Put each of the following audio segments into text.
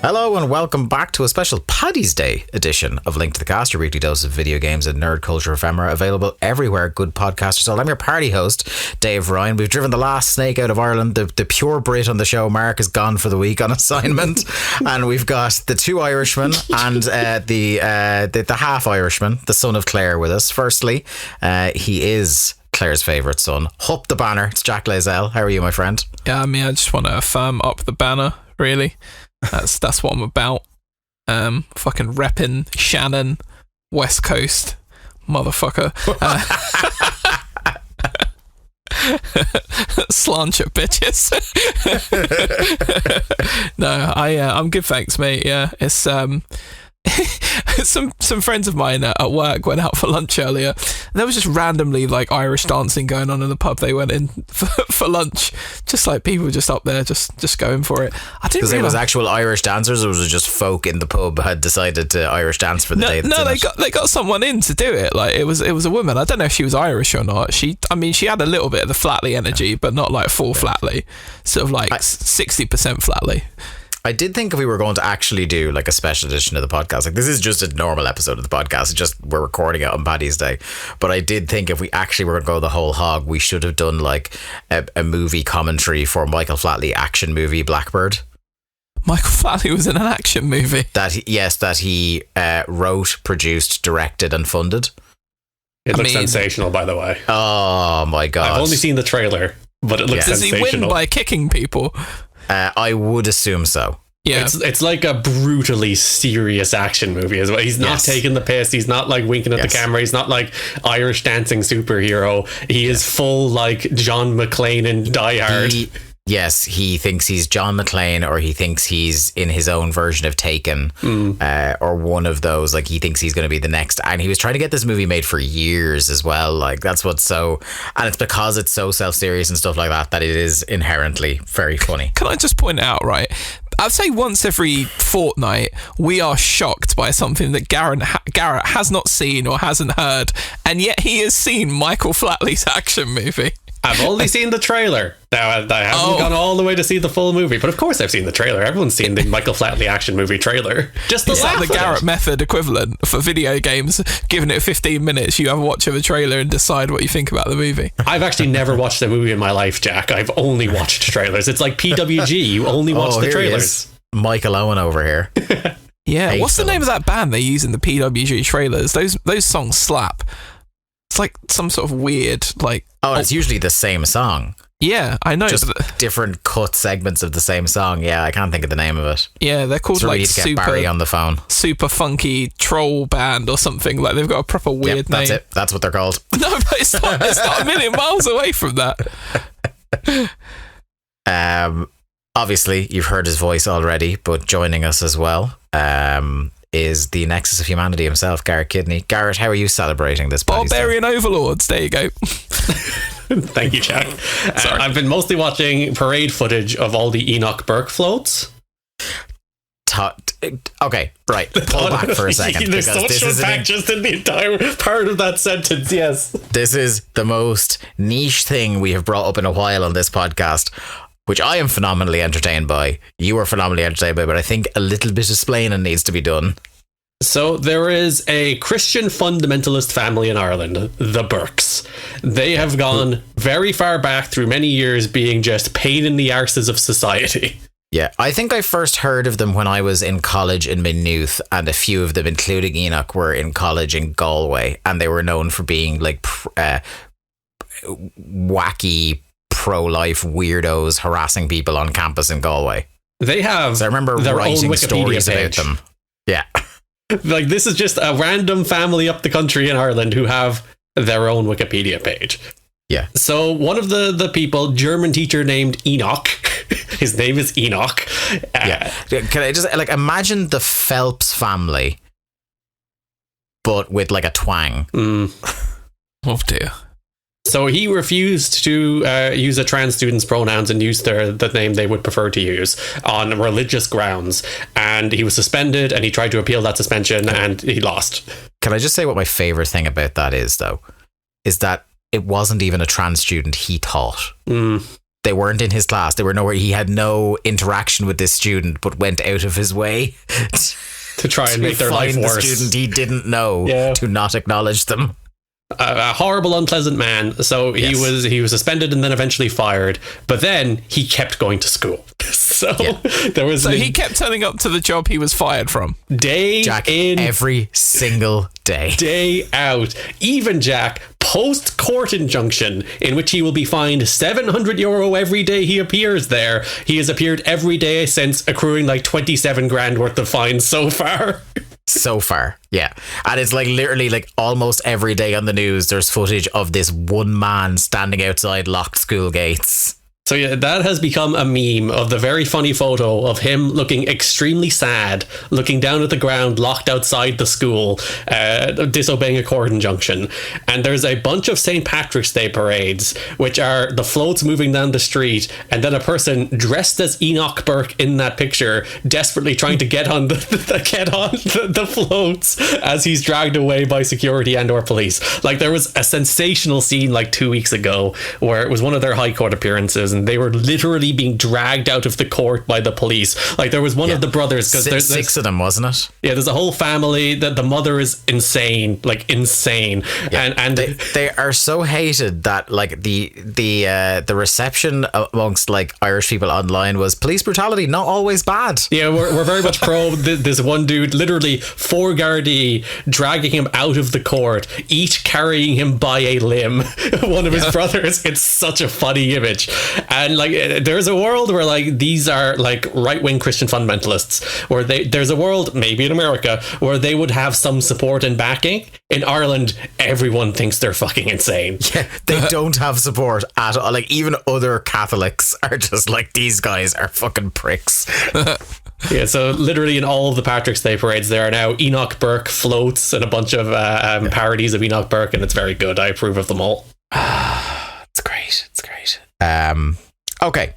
Hello and welcome back to a special Paddy's Day edition of Link to the Cast, your weekly dose of video games and nerd culture ephemera, available everywhere good podcasts are sold. I'm your party host, Dave Ryan. We've driven the last snake out of Ireland. The pure Brit on the show, Mark, is gone for the week on assignment. And we've got the two Irishmen and the half Irishman, the son of Claire, with us. Firstly, he is Claire's favourite son. Up the banner. It's Jack Lazell. How are you, my friend? Yeah, I mean, I just want to firm up the banner, really. That's what I'm about. Fucking repping Shannon, West Coast, motherfucker. Slancher bitches. No, I'm good, thanks, mate. Yeah, it's some friends of mine at work went out for lunch earlier, and there was just randomly like Irish dancing going on in the pub they went in for lunch, just like people just up there just going for it. I didn't realize it was actual Irish dancers, or was it just folk in the pub had decided to Irish dance for the day? No, they got someone in to do it. Like it was a woman. I don't know if she was Irish or not. She had a little bit of the Flatley energy, but not like full Flatley. Sort of like 60% Flatley. I did think if we were going to actually do like a special edition of the podcast, like this is just a normal episode of the podcast, it's just we're recording it on Paddy's Day, but I did think if we actually were going to go the whole hog, we should have done like a movie commentary for Michael Flatley action movie Blackbird. Michael Flatley was in an action movie that he wrote, produced, directed and funded. It looks sensational, by the way. Oh my god, I've only seen the trailer, but it looks sensational. Does he win by kicking people? I would assume so. Yeah, it's like a brutally serious action movie as well. He's not taking the piss. He's not like winking at the camera. He's not like Irish dancing superhero. He is full like John McClane in Die Hard. He thinks he's John McClane, or he thinks he's in his own version of Taken, or one of those. Like he thinks he's going to be the next. And he was trying to get this movie made for years as well. Like that's what's so, and it's because it's so self-serious and stuff like that it is inherently very funny. Can I just point out, right? I'd say once every fortnight we are shocked by something that Garrett has not seen or hasn't heard, and yet he has seen Michael Flatley's action movie. I've only seen the trailer. Now, I haven't gone all the way to see the full movie, but of course I've seen the trailer. Everyone's seen the Michael Flatley action movie trailer. Just the the Garrett method equivalent for video games. Given it 15 minutes, you have a watch of a trailer and decide what you think about the movie. I've actually never watched a movie in my life, Jack. I've only watched trailers. It's like PWG. You only watch the trailers. Michael Owen over here. Yeah, what's the name of that band they use in the PWG trailers? Those songs slap. It's like some sort of weird, like... Oh, it's usually the same song. Yeah, I know. Just different cut segments of the same song. Yeah, I can't think of the name of it. Yeah, they're called like super... Barry on the phone. Super funky troll band or something. Like they've got a proper weird name. That's it. That's what they're called. No, but it's not a million miles away from that. Obviously, you've heard his voice already, but joining us as well is the Nexus of Humanity himself, Garrett Kidney. Garrett, how are you celebrating this? Barbarian Overlords. There you go. Thank you, Jack. I've been mostly watching parade footage of all the Enoch Burke floats. Okay, right. Pull back for a second. There's so much unpack just in the entire part of that sentence, yes. This is the most niche thing we have brought up in a while on this podcast, which I am phenomenally entertained by. You are phenomenally entertained by, but I think a little bit of splaining needs to be done. So there is a Christian fundamentalist family in Ireland, the Burkes. They have gone very far back through many years being just pain in the arses of society. Yeah, I think I first heard of them when I was in college in Maynooth, and a few of them, including Enoch, were in college in Galway, and they were known for being like wacky pro-life weirdos harassing people on campus in Galway. They have I remember their writing own Wikipedia stories page about them. Yeah. Like this is just a random family up the country in Ireland who have their own Wikipedia page. Yeah. So one of the people, German teacher named Enoch, his name is Enoch. Yeah. Can I just imagine the Phelps family, but with like a twang. Oh dear. So he refused to use a trans student's pronouns and use the name they would prefer to use on religious grounds. And he was suspended, and he tried to appeal that suspension, and he lost. Can I just say what my favourite thing about that is, though? Is that it wasn't even a trans student he taught. they weren't in his class. They were nowhere. He had no interaction with this student, but went out of his way to try and make their life worse. The student he didn't know to not acknowledge them. A horrible, unpleasant man. So he was suspended and then eventually fired. But then he kept going to school. So he kept turning up to the job he was fired from. Jack, every single day. Day out. Even Jack, post-court injunction, in which he will be fined €700 every day he appears there. He has appeared every day since, accruing like 27 grand worth of fines so far. So far, yeah. And it's like literally like almost every day on the news there's footage of this one man standing outside locked school gates. So yeah, that has become a meme of the very funny photo of him looking extremely sad, looking down at the ground, locked outside the school, disobeying a court injunction. And there's a bunch of St. Patrick's Day parades, which are the floats moving down the street, and then a person dressed as Enoch Burke in that picture, desperately trying to get on the floats as he's dragged away by security and or police. Like, there was a sensational scene like 2 weeks ago where it was one of their high court appearances, and they were literally being dragged out of the court by the police. Like, there was one of the brothers, because there's six of them, wasn't it? Yeah, there's a whole family. That the mother is insane, like insane, and they are so hated that like the reception amongst like Irish people online was police brutality not always bad. Yeah, we're very much pro this one dude, literally 4 Gardaí dragging him out of the court, each carrying him by a limb. One of his brothers. It's such a funny image. And like, there's a world where like these are like right-wing Christian fundamentalists, where there's a world, maybe in America, where they would have some support and backing. In Ireland, everyone thinks they're fucking insane. Yeah, they don't have support at all. Like, even other Catholics are just like, these guys are fucking pricks. Yeah, so literally in all of the Patrick's Day parades, there are now Enoch Burke floats and a bunch of parodies of Enoch Burke, and it's very good. I approve of them all. It's great. It's great. Okay.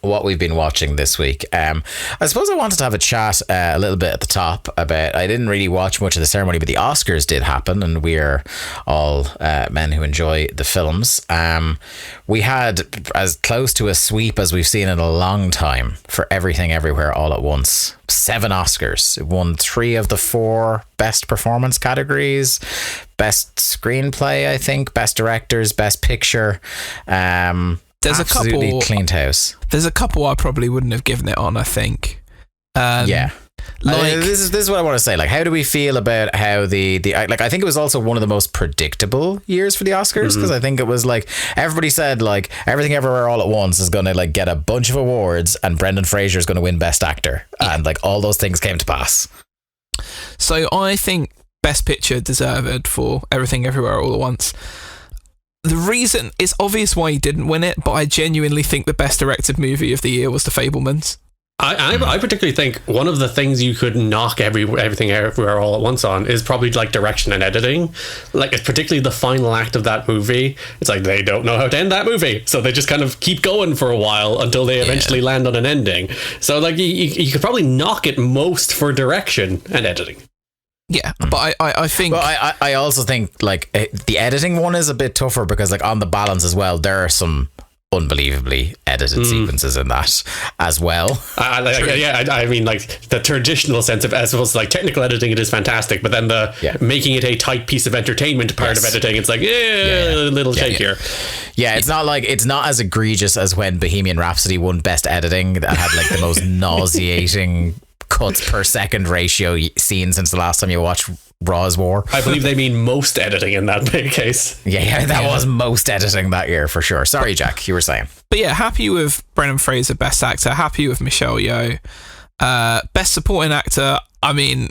What we've been watching this week. I suppose I wanted to have a chat a little bit at the top about, I didn't really watch much of the ceremony, but the Oscars did happen, and we're all men who enjoy the films. We had as close to a sweep as we've seen in a long time for Everything Everywhere All at Once. 7 Oscars. It won 3 of the 4 best performance categories. Best screenplay, I think. Best directors, best picture. There's absolutely a couple cleaned house. There's a couple I probably wouldn't have given it on, I think. Yeah. Like, this is what I want to say. Like, how do we feel about how the like, I think it was also one of the most predictable years for the Oscars, because I think it was like, everybody said like Everything Everywhere All at Once is going to like get a bunch of awards and Brendan Fraser is going to win Best Actor, and like all those things came to pass. So I think Best Picture deserved for Everything Everywhere All at Once. The reason, it's obvious why he didn't win it, but I genuinely think the best directed movie of the year was The Fabelmans. I particularly think one of the things you could knock Everything Everywhere All at Once on is probably like direction and editing. Like, it's particularly the final act of that movie. It's like they don't know how to end that movie, so they just kind of keep going for a while until they eventually land on an ending. So like you could probably knock it most for direction and editing. Yeah, but I think... But I also think, like, the editing one is a bit tougher because, like, on the balance as well, there are some unbelievably edited sequences in that as well. I mean, like, the traditional sense of, as opposed to, like, technical editing, it is fantastic, but then the making it a tight piece of entertainment part of editing, it's like, a little shakier. Yeah, it's not like, it's not as egregious as when Bohemian Rhapsody won Best Editing, that had, like, the most nauseating cuts per second ratio seen since the last time you watched Raw's War. I believe they mean most editing in that case. Yeah, that was most editing that year for sure. Sorry, Jack, you were saying. But yeah, happy with Brendan Fraser, Best Actor. Happy with Michelle Yeoh. Best Supporting Actor. I mean,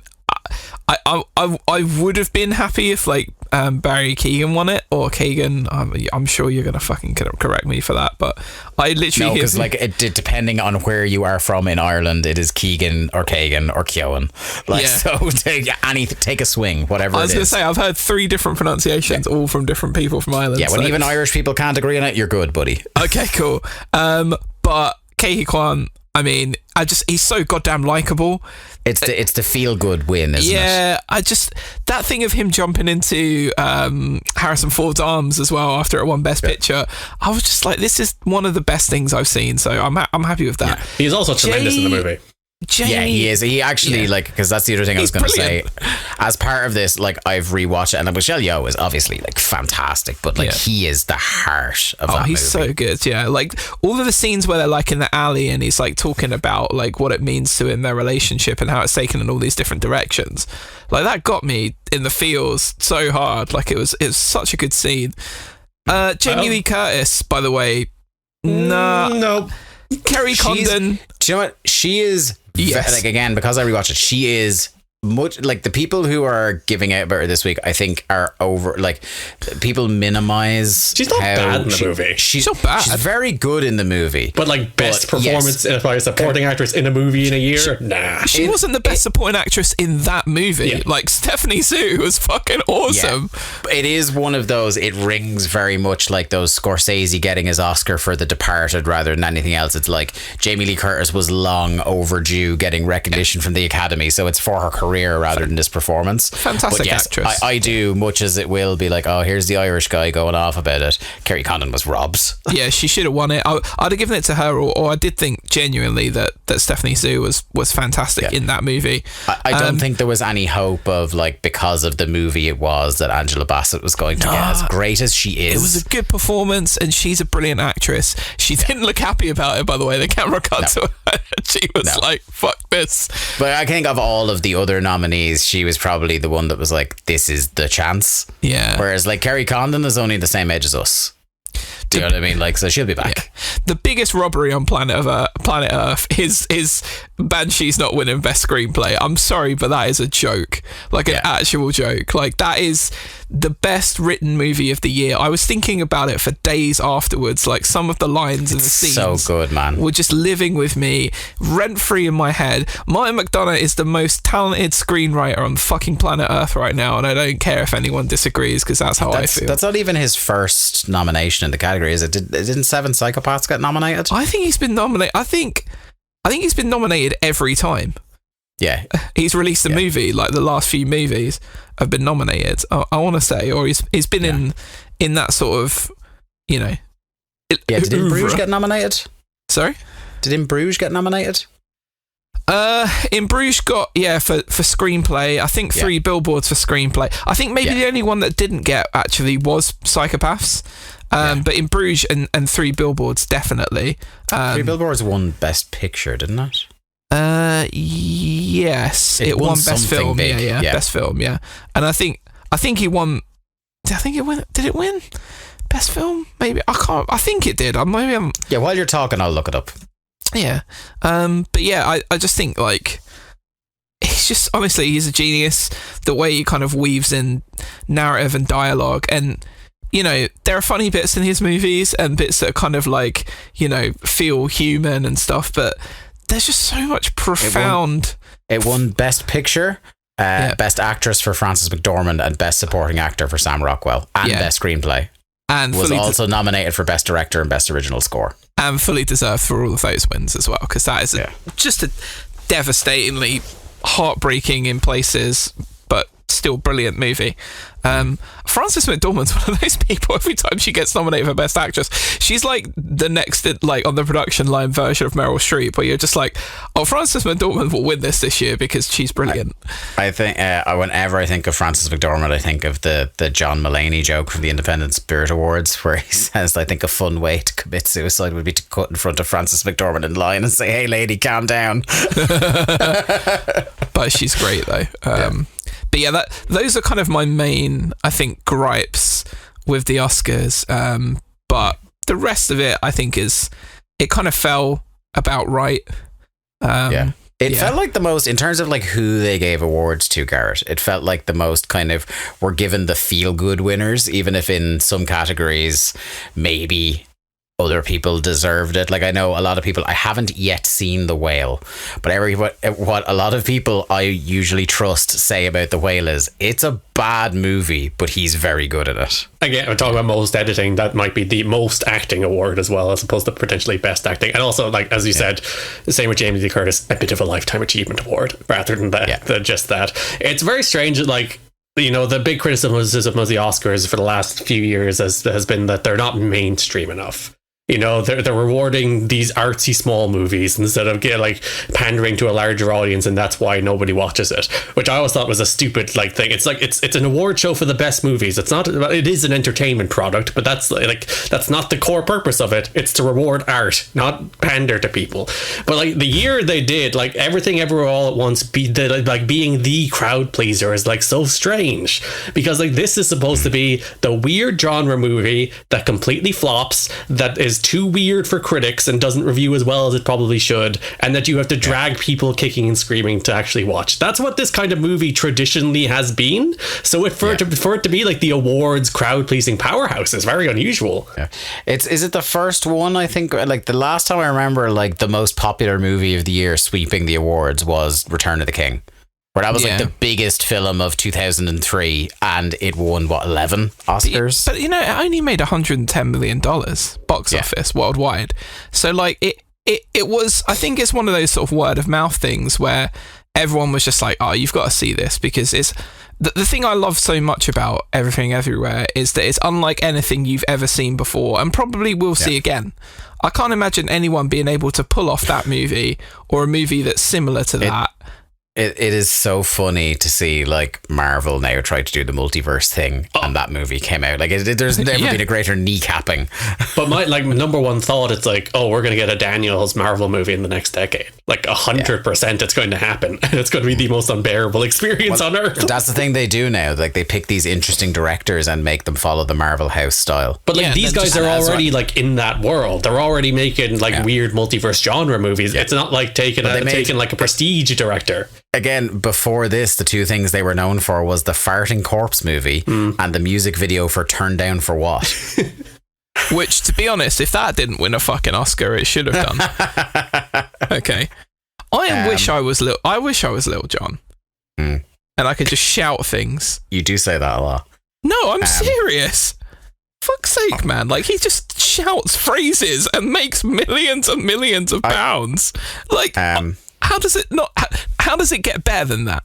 I would have been happy if like Barry Keoghan won it, or Kagan. I'm sure you're gonna fucking correct me for that, but I literally because like it depending on where you are from in Ireland, it is Keegan or Kagan or Keoghan. Like so, take a swing, whatever. I was gonna say I've heard 3 different pronunciations, all from different people from Ireland. Yeah, when even Irish people can't agree on it, you're good, buddy. Okay, cool. But Ke Huy Quan, I mean, he's so goddamn likable. It's the feel good win, isn't it? Yeah, that thing of him jumping into Harrison Ford's arms as well after it won Best Picture, I was just like, this is one of the best things I've seen, so I'm happy with that. Yeah. He's also tremendous in the movie. Jamie, yeah, he is. He actually like, because that's the other thing I was going to say. As part of this, like, I've rewatched it, and Michelle Yeoh is obviously like fantastic, but like he is the heart of that movie. He's so good. Yeah, like all of the scenes where they're like in the alley and he's like talking about like what it means to him, their relationship, and how it's taken in all these different directions. Like that got me in the feels so hard. Like it was such a good scene. Jamie Lee Curtis, by the way, no. Kerry Condon. Do you know what she is? Yes. Like, again, because I rewatched it, she is much like the people who are giving out about her this week. I think are over. Like, people minimize. She's not bad in the movie. She's not bad. She's very good in the movie. But like best performance by a supporting actress in a movie in a year? Nah. She wasn't the best supporting actress in that movie. Yeah. Like Stephanie Hsu was fucking awesome. Yeah. It is one of those. It rings very much like those Scorsese getting his Oscar for The Departed rather than anything else. It's like Jamie Lee Curtis was long overdue getting recognition from the Academy, so it's for her career rather than this performance. Fantastic actress. I do, much as it will be like, oh, here's the Irish guy going off about it. Kerry Condon was robbed. Yeah, she should have won it. I'd have given it to her, or I did think genuinely that Stephanie Hsu was fantastic in that movie. I don't think there was any hope of, like, because of the movie it was, that Angela Bassett was going to get as great as she is. It was a good performance, and she's a brilliant actress. She didn't look happy about it, by the way. The camera cut to her, and she was like, fuck this. But I think of all of the other nominees, she was probably the one that was like, this is the chance. Yeah. Whereas like Kerry Condon is only the same age as us. Do you know what I mean? Like, so she'll be back. Yeah. The biggest robbery on planet Earth is Banshees not winning Best Screenplay. I'm sorry, but that is a joke. Like an actual joke. Like, that is the best written movie of the year. I was thinking about it for days afterwards. Like, some of the lines and the scenes so good, man, were just living with me rent free in my head. Martin McDonagh is the most talented screenwriter on fucking planet Earth right now, and I don't care if anyone disagrees, because that's how I feel. That's not even his first nomination in the category, is it? Didn't Seven Psychopaths get nominated? I think he's been nominated. I think he's been nominated every time. Yeah, he's released a movie. Like, the last few movies have been nominated, I want to say, or he's been in that sort of, you know. Did In Bruges get nominated? Sorry, did In Bruges get nominated? In Bruges got for screenplay. I think 3 billboards for screenplay. I think maybe the only one that didn't get actually was Psychopaths. But In Bruges and 3 billboards definitely. 3 billboards won Best Picture, didn't it? Yes, it won Best Film. Big. Yeah, Best Film. Yeah, and I think he won. Did it win Best Film? Maybe I can't. I think it did. Yeah, while you're talking, I'll look it up. Yeah, but yeah, I just think, like, he's just, honestly, he's a genius. The way he kind of weaves in narrative and dialogue, and, you know, there are funny bits in his movies and bits that are kind of like, you know, feel human and stuff, but there's just so much profound. It won Best Picture, Best Actress for Frances McDormand, and Best Supporting Actor for Sam Rockwell, and Best Screenplay. And was also nominated for Best Director and Best Original Score. And fully deserved for all of those wins as well, because that is just a devastatingly heartbreaking in places, but still brilliant movie. Frances McDormand's one of those people, every time she gets nominated for Best Actress, she's like the next, like, on the production line version of Meryl Streep, where you're just like, oh, Frances McDormand will win this year because she's brilliant. I think whenever I think of Frances McDormand, I think of the John Mulaney joke from the Independent Spirit Awards, where he says, I think a fun way to commit suicide would be to cut in front of Frances McDormand in line and say, hey lady, calm down. But she's great though. But yeah, those are kind of my main, I think, gripes with the Oscars. But the rest of it, I think, it kind of fell about right. It felt like the most, in terms of like who they gave awards to, Garrett, it felt like the most kind of were given the feel good winners, even if in some categories maybe other people deserved it. Like, I know a lot of people, I haven't yet seen The Whale, but what a lot of people I usually trust say about The Whale is it's a bad movie, but he's very good at it. Again, we're talking about most editing. That might be the most acting award as well, as opposed to potentially best acting. And also, like, as you said, the same with Jamie Lee Curtis, a bit of a lifetime achievement award rather than just that. It's very strange that, like, you know, the big criticism of the Oscars for the last few years has been that they're not mainstream enough. You know, they're rewarding these artsy small movies instead of pandering to a larger audience, and that's why nobody watches it. Which I always thought was a stupid thing. It's like it's an award show for the best movies. It's not. It is an entertainment product, but that's not the core purpose of it. It's to reward art, not pander to people. But like the year they did, like Everything Everywhere All at Once, being the crowd pleaser is like so strange, because like this is supposed to be the weird genre movie that completely flops, that is too weird for critics and doesn't review as well as it probably should, and that you have to drag people kicking and screaming to actually watch. That's what this kind of movie traditionally has been. So for it to be like the awards crowd pleasing powerhouse is very unusual. Yeah. Is it the first one? I think like the last time I remember, like the most popular movie of the year sweeping the awards was Return of the King, where that was like the biggest film of 2003, and it won 11 Oscars. But you know, it only made $110 million box office worldwide. So like it was, I think it's one of those sort of word of mouth things where everyone was just like, oh, you've got to see this, because it's the thing I love so much about Everything Everywhere is that it's unlike anything you've ever seen before, and probably will see again. I can't imagine anyone being able to pull off that movie or a movie that's similar to that. It is so funny to see like Marvel now try to do the multiverse thing, and that movie came out. Like there's never been a greater kneecapping. But my number one thought, it's like, oh, we're going to get a Daniels Marvel movie in the next decade. Like 100% it's going to happen, and it's going to be the most unbearable experience on earth. That's the thing they do now. Like they pick these interesting directors and make them follow the Marvel house style. But like these guys are already like in that world. They're already making like weird multiverse genre movies. It's not like taking like a prestige director. Again, before this, the two things they were known for was the farting corpse movie and the music video for Turn Down for What. Which, to be honest, if that didn't win a fucking Oscar, it should have done. Okay. I wish I was Little John. And I could just shout things. You do say that a lot. No, I'm serious. Fuck's sake, man. Like, he just shouts phrases and makes millions and millions of pounds. Like... How does it get better than that?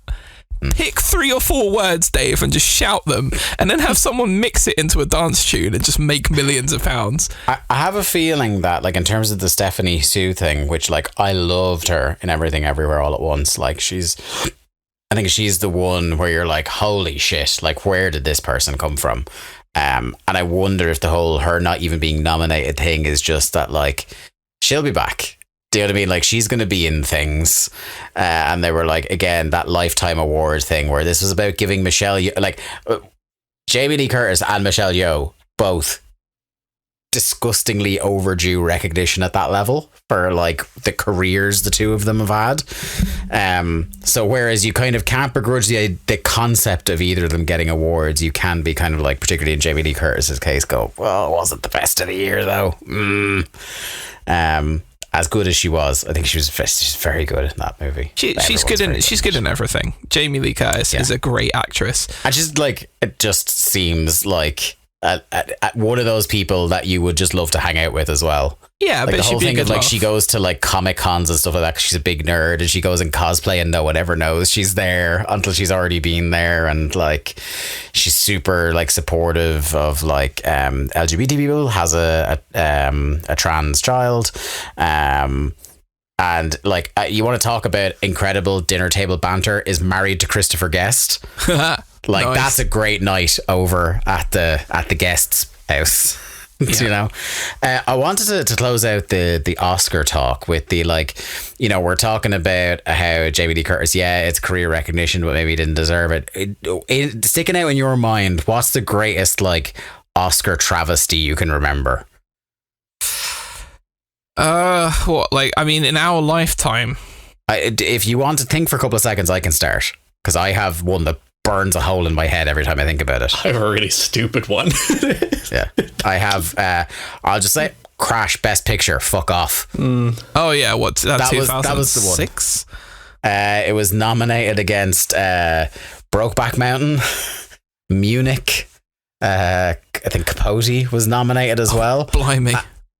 Pick 3 or 4 words, Dave, and just shout them, and then have someone mix it into a dance tune and just make millions of pounds. I have a feeling that, like, in terms of the Stephanie Sue thing, which, like, I loved her in Everything Everywhere All at Once. Like, I think she's the one where you're like, holy shit, like, where did this person come from? And I wonder if the whole her not even being nominated thing is just that, like, she'll be back. Do you know what I mean? Like, she's going to be in things. And they were like, again, that Lifetime Award thing where this was about giving Jamie Lee Curtis and Michelle Yeoh both disgustingly overdue recognition at that level for like the careers the two of them have had. So whereas you kind of can't begrudge the concept of either of them getting awards, you can be kind of like, particularly in Jamie Lee Curtis's case, go, well, it wasn't the best of the year though. As good as she was, I think she's very good in that movie. She's good in everything. Jamie Lee Curtis is a great actress. I just like, it just seems like one of those people that you would just love to hang out with as well. Yeah, like but the whole thing of like laugh. she goes to like Comic Cons and stuff like that 'cause she's a big nerd, and she goes in cosplay and no one ever knows she's there until she's already been there, and like she's super like supportive of like LGBT people, has a trans child, and like you want to talk about incredible dinner table banter, is married to Christopher Guest. Like nice. That's a great night over at the guest's house. Yeah. You know, I wanted to close out the Oscar talk with the, like, you know, we're talking about how Jamie Lee Curtis, it's career recognition, but maybe he didn't deserve it. Sticking out in your mind, what's the greatest like Oscar travesty you can remember? What, like, I mean, in our lifetime? If you want to think for a couple of seconds, I can start, because I have one that burns a hole in my head every time I think about it. I have a really stupid one. Yeah, I have. I'll just say Crash Best Picture. Fuck off. Oh yeah, what that was the one. 2006? It was nominated against Brokeback Mountain, Munich. I think Capote was nominated as well. Blimey.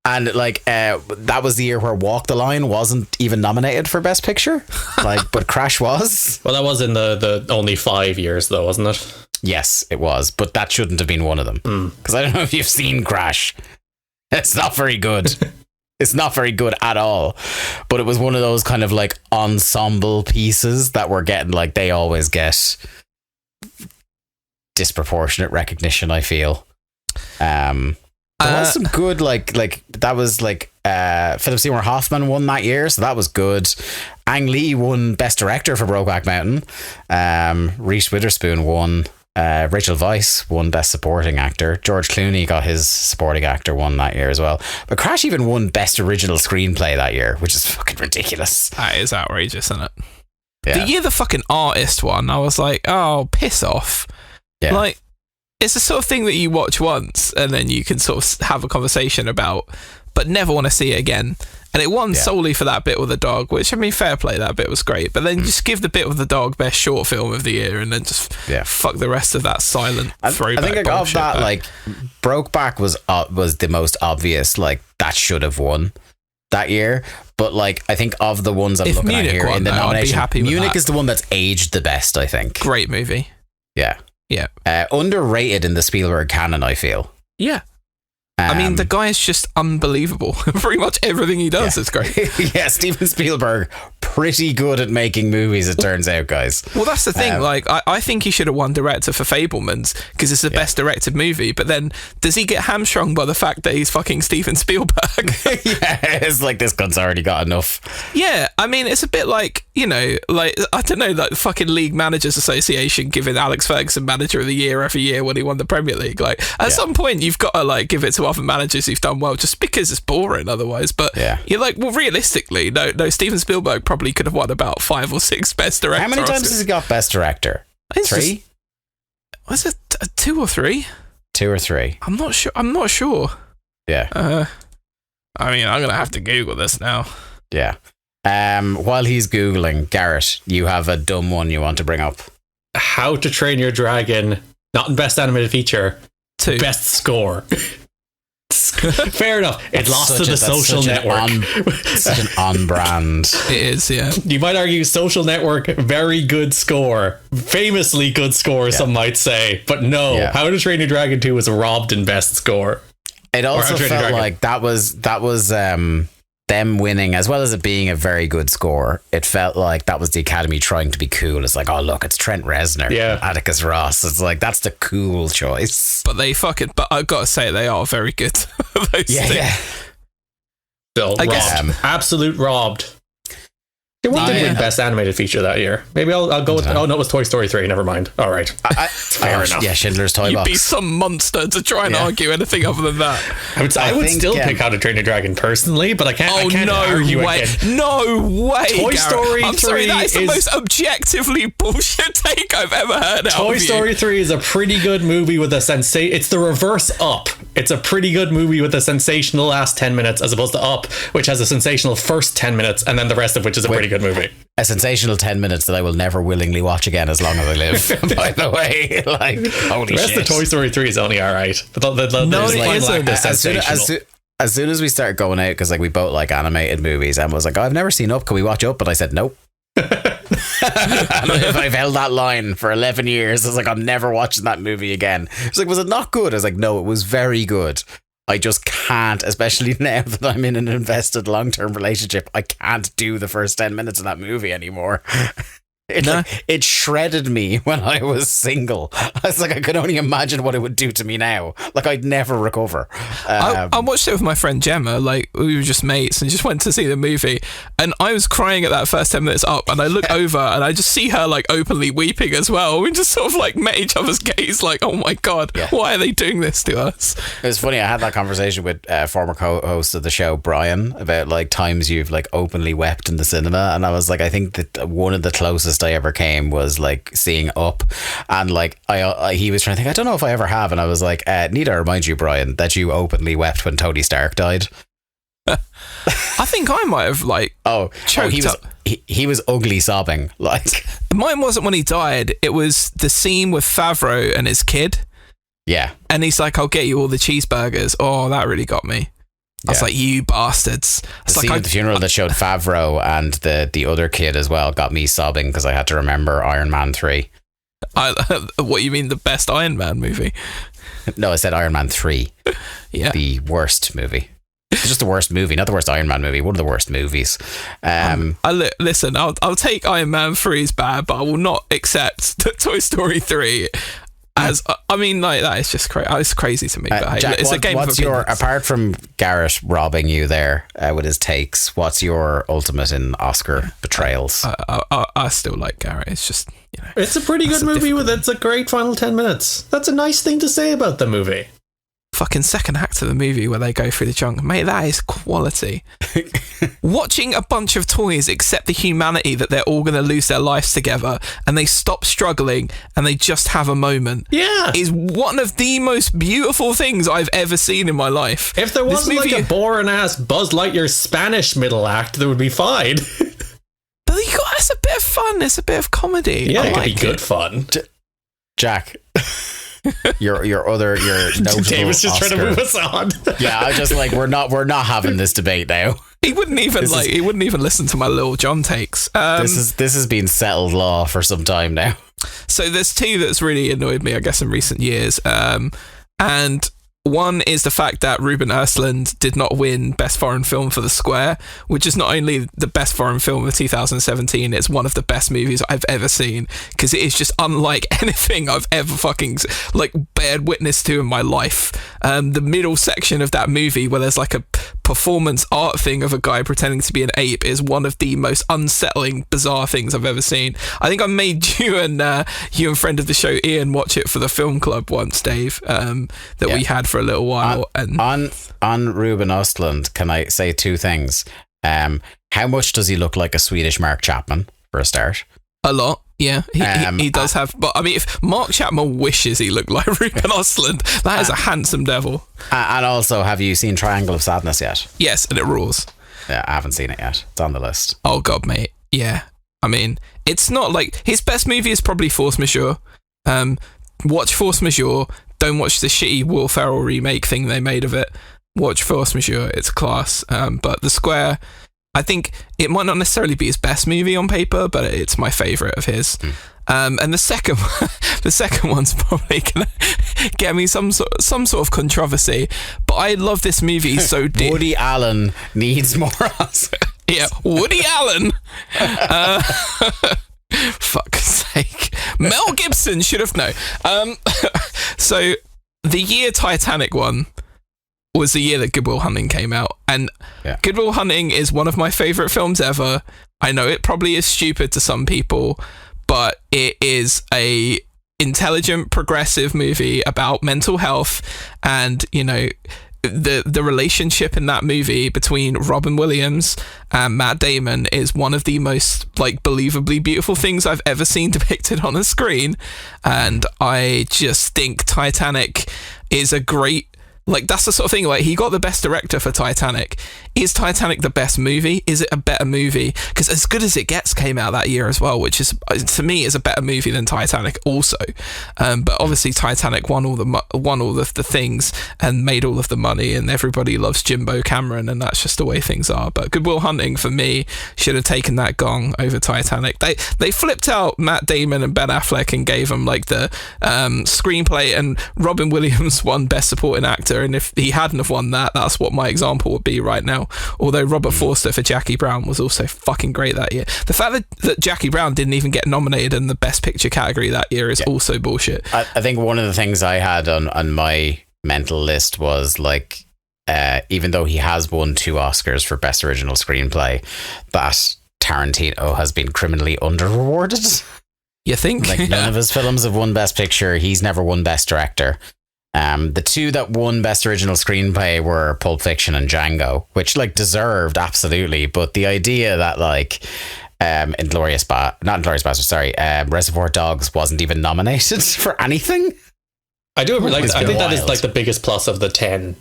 And like that was the year where Walk the Line wasn't even nominated for Best Picture, like, but Crash was. Well, that was in the only 5 years though, wasn't it? Yes, it was, but that shouldn't have been one of them, because I don't know if you've seen Crash. It's not very good. It's not very good at all. But it was one of those kind of like ensemble pieces that were getting, like, they always get disproportionate recognition, I feel. There was some good, like that was like Philip Seymour Hoffman won that year, so that was good. Ang Lee won Best Director for Brokeback Mountain. Reese Witherspoon won. Rachel Weisz won Best Supporting Actor. George Clooney got his Supporting Actor one that year as well. But Crash even won Best Original Screenplay that year, which is fucking ridiculous. That is outrageous, isn't it? Yeah. The year the fucking Artist won, I was like, oh, piss off. Yeah. Like, it's the sort of thing that you watch once and then you can sort of have a conversation about, but never want to see it again. And it won solely for that bit with the dog, which, I mean, fair play, that bit was great. But then just give the bit with the dog Best Short Film of the Year and then just fuck the rest of that silent throwback. I think I got that, back. like, Brokeback was the most obvious, like, that should have won that year. But, like, I think of the ones I'm looking Munich at here won, in the though, nomination, I'd be happy with Munich that. is the one that's aged the best, I think. Great movie. Yeah. Yeah. Underrated in the Spielberg canon, I feel. Yeah. I mean, the guy is just unbelievable. Pretty much everything he does is great. Yeah, Steven Spielberg, pretty good at making movies, it turns out, guys. Well, that's the thing. Like, I think he should have won director for Fabelmans because it's the best directed movie. But then, does he get hamstrung by the fact that he's fucking Steven Spielberg? Yeah, it's like, this gun's already got enough. Yeah, I mean, it's a bit like, you know, like, I don't know, like the fucking League Managers Association giving Alex Ferguson Manager of the Year every year when he won the Premier League. Like, at some point, you've got to, like, give it to other managers who've done well just because it's boring otherwise. But you're like, well, realistically, no, Steven Spielberg probably could have won about 5 or 6 Best Director. How many times has he got Best Director? 3? Was it 2 or 3? 2 or 3. I'm not sure. Yeah. I mean, I'm gonna have to Google this now. Yeah. While he's Googling, Garrett, you have a dumb one you want to bring up. How to Train Your Dragon, not in Best Animated Feature, 2. Best Score. Fair enough. It lost to The Social Network. Such an on-brand. It is, yeah. You might argue Social Network, very good score. Famously good score, some might say. But no, How to Train Your Dragon 2 was robbed in Best Score. It also felt like that was them winning, as well as it being a very good score. It felt like that was the Academy trying to be cool. It's like, oh look, it's Trent Reznor, Atticus Ross. It's like, that's the cool choice. But I've got to say, they are very good. Those two. Still, robbed. Absolute robbed. What did win Best Animated Feature that year? Maybe I'll go with... Oh, no, it was Toy Story 3. Never mind. All right. Fair enough. Yeah, Schindler's Toy Box. You'd be some monster to try and argue anything other than that. I would still pick How to Train Your Dragon personally, but I can't argue again. No way, Toy Story 3 I'm sorry, that is the most objectively bullshit take I've ever heard of Toy Story 3 is a pretty good movie with a sensation. It's the reverse Up. It's a pretty good movie with a sensational last 10 minutes as opposed to Up, which has a sensational first 10 minutes and then the rest of which is a pretty good movie. A sensational 10 minutes that I will never willingly watch again as long as I live, by the way. Like, holy shit. The rest of Toy Story 3 is only alright. No, it isn't. As soon as we started going out, because like we both like animated movies, Emma was like, oh, I've never seen Up, can we watch Up? But I said nope. If I've held that line for 11 years, I was like, I'm never watching that movie again. It's like, was it not good? I was like, no, it was very good. I just can't, especially now that I'm in an invested long-term relationship, I can't do the first 10 minutes of that movie anymore. It shredded me when I was single. I was like, I could only imagine what it would do to me now. Like, I'd never recover. I watched it with my friend Gemma. Like, we were just mates and just went to see the movie. And I was crying at that first 10 minutes up. And I look over and I just see her, like, openly weeping as well. We just sort of, like, met each other's gaze, like, oh my God, why are they doing this to us? It was funny. I had that conversation with former co-host of the show, Brian, about, like, times you've, like, openly wept in the cinema. And I was like, I think that one of the closest I ever came was like seeing Up, and like he was trying to think, I don't know if I ever have, and I was like, need I remind you, Brian, that you openly wept when Tony Stark died? I think I might have choked up. He was ugly sobbing. Like, mine wasn't when he died. It was the scene with Favreau and his kid. Yeah. And he's like, I'll get you all the cheeseburgers. Oh, that really got me. I was like, you bastards. The scene at the funeral that showed Favreau and the other kid as well got me sobbing because I had to remember Iron Man 3. What, you mean the best Iron Man movie? No, I said Iron Man 3. Yeah. The worst movie. It's just the worst movie, not the worst Iron Man movie. One of the worst movies. Listen, I'll take Iron Man 3 as bad, but I will not accept Toy Story 3 as, I mean, like, that is just crazy. It's crazy to me. But hey, Jack, it's a game what's of your, opinions. apart from Garrett robbing you there with his takes, what's your ultimate in Oscar betrayals? I still like Garrett. It's just, you know. It's a pretty good movie it's a great final 10 minutes. That's a nice thing to say about the movie. Fucking second act of the movie where they go through the junk, mate, that is quality. Watching a bunch of toys accept the humanity that they're all going to lose their lives together and they stop struggling and they just have a moment, is one of the most beautiful things I've ever seen in my life. If there wasn't like a boring ass Buzz Lightyear Spanish middle act, that would be fine. But it's a bit of fun, it's a bit of comedy. Yeah, it could be good fun. Jack, your notable Dave was just trying to move us on. Yeah, I just like we're not having this debate now. He wouldn't even listen to my Little John takes. This has been settled law for some time now. So there's two that's really annoyed me, I guess, in recent years. And one is the fact that Ruben Östlund did not win Best Foreign Film for The Square, which is not only the best foreign film of 2017, it's one of the best movies I've ever seen, because it is just unlike anything I've ever fucking bared witness to in my life. The middle section of that movie, where there's like a performance art thing of a guy pretending to be an ape, is one of the most unsettling, bizarre things I've ever seen. I think I made you and friend of the show Ian watch it for the film club once, Dave, we had for a little while. On Ruben Östlund, can I say two things? How much does he look like a Swedish Mark Chapman, for a start? A lot, yeah. He does have, but I mean, if Mark Chapman wishes he looked like Ruben Östlund, that is a handsome devil. And also, have you seen Triangle of Sadness yet? Yes, and it rules. Yeah, I haven't seen it yet. It's on the list. Oh god, mate. Yeah. I mean, it's not like his best movie is probably Force Majeure. Watch Force Majeure. Don't watch the shitty Will Ferrell remake thing they made of it. Watch Force Majeure. It's class. But The Square, I think it might not necessarily be his best movie on paper, but it's my favourite of his. And the second one's probably gonna get me some sort of controversy. But I love this movie so deep. Woody Allen needs more Oscars. Yeah, Woody Allen. Fuck's sake. Mel Gibson should have known. So the year Titanic won was the year that Good Will Hunting came out, and Good Will Hunting is one of my favourite films ever. I know it probably is stupid to some people, but it is a intelligent, progressive movie about mental health, and you know, the relationship in that movie between Robin Williams and Matt Damon is one of the most believably beautiful things I've ever seen depicted on a screen. And I just think Titanic is a great, that's the sort of thing, he got the best director for Titanic. Is Titanic the best movie? Is it a better movie? Because As Good As It Gets came out that year as well, which is, to me, is a better movie than Titanic also. But obviously Titanic won all the things and made all of the money, and everybody loves Jimbo Cameron, and that's just the way things are. But Good Will Hunting, for me, should have taken that gong over Titanic. They flipped out Matt Damon and Ben Affleck and gave them the screenplay, and Robin Williams won Best Supporting Actor, and if he hadn't have won that, that's what my example would be right now. Although Robert Forster for Jackie Brown was also fucking great that year. The fact that Jackie Brown didn't even get nominated in the Best Picture category that year is also bullshit. I think one of the things I had on my mental list was even though he has won 2 Oscars for Best Original Screenplay, that Tarantino has been criminally under-rewarded. You think? None of his films have won Best Picture. He's never won Best Director. The 2 that won Best Original Screenplay were Pulp Fiction and Django, which deserved, absolutely, but the idea that Reservoir Dogs wasn't even nominated for anything. I think that is the biggest plus of the 10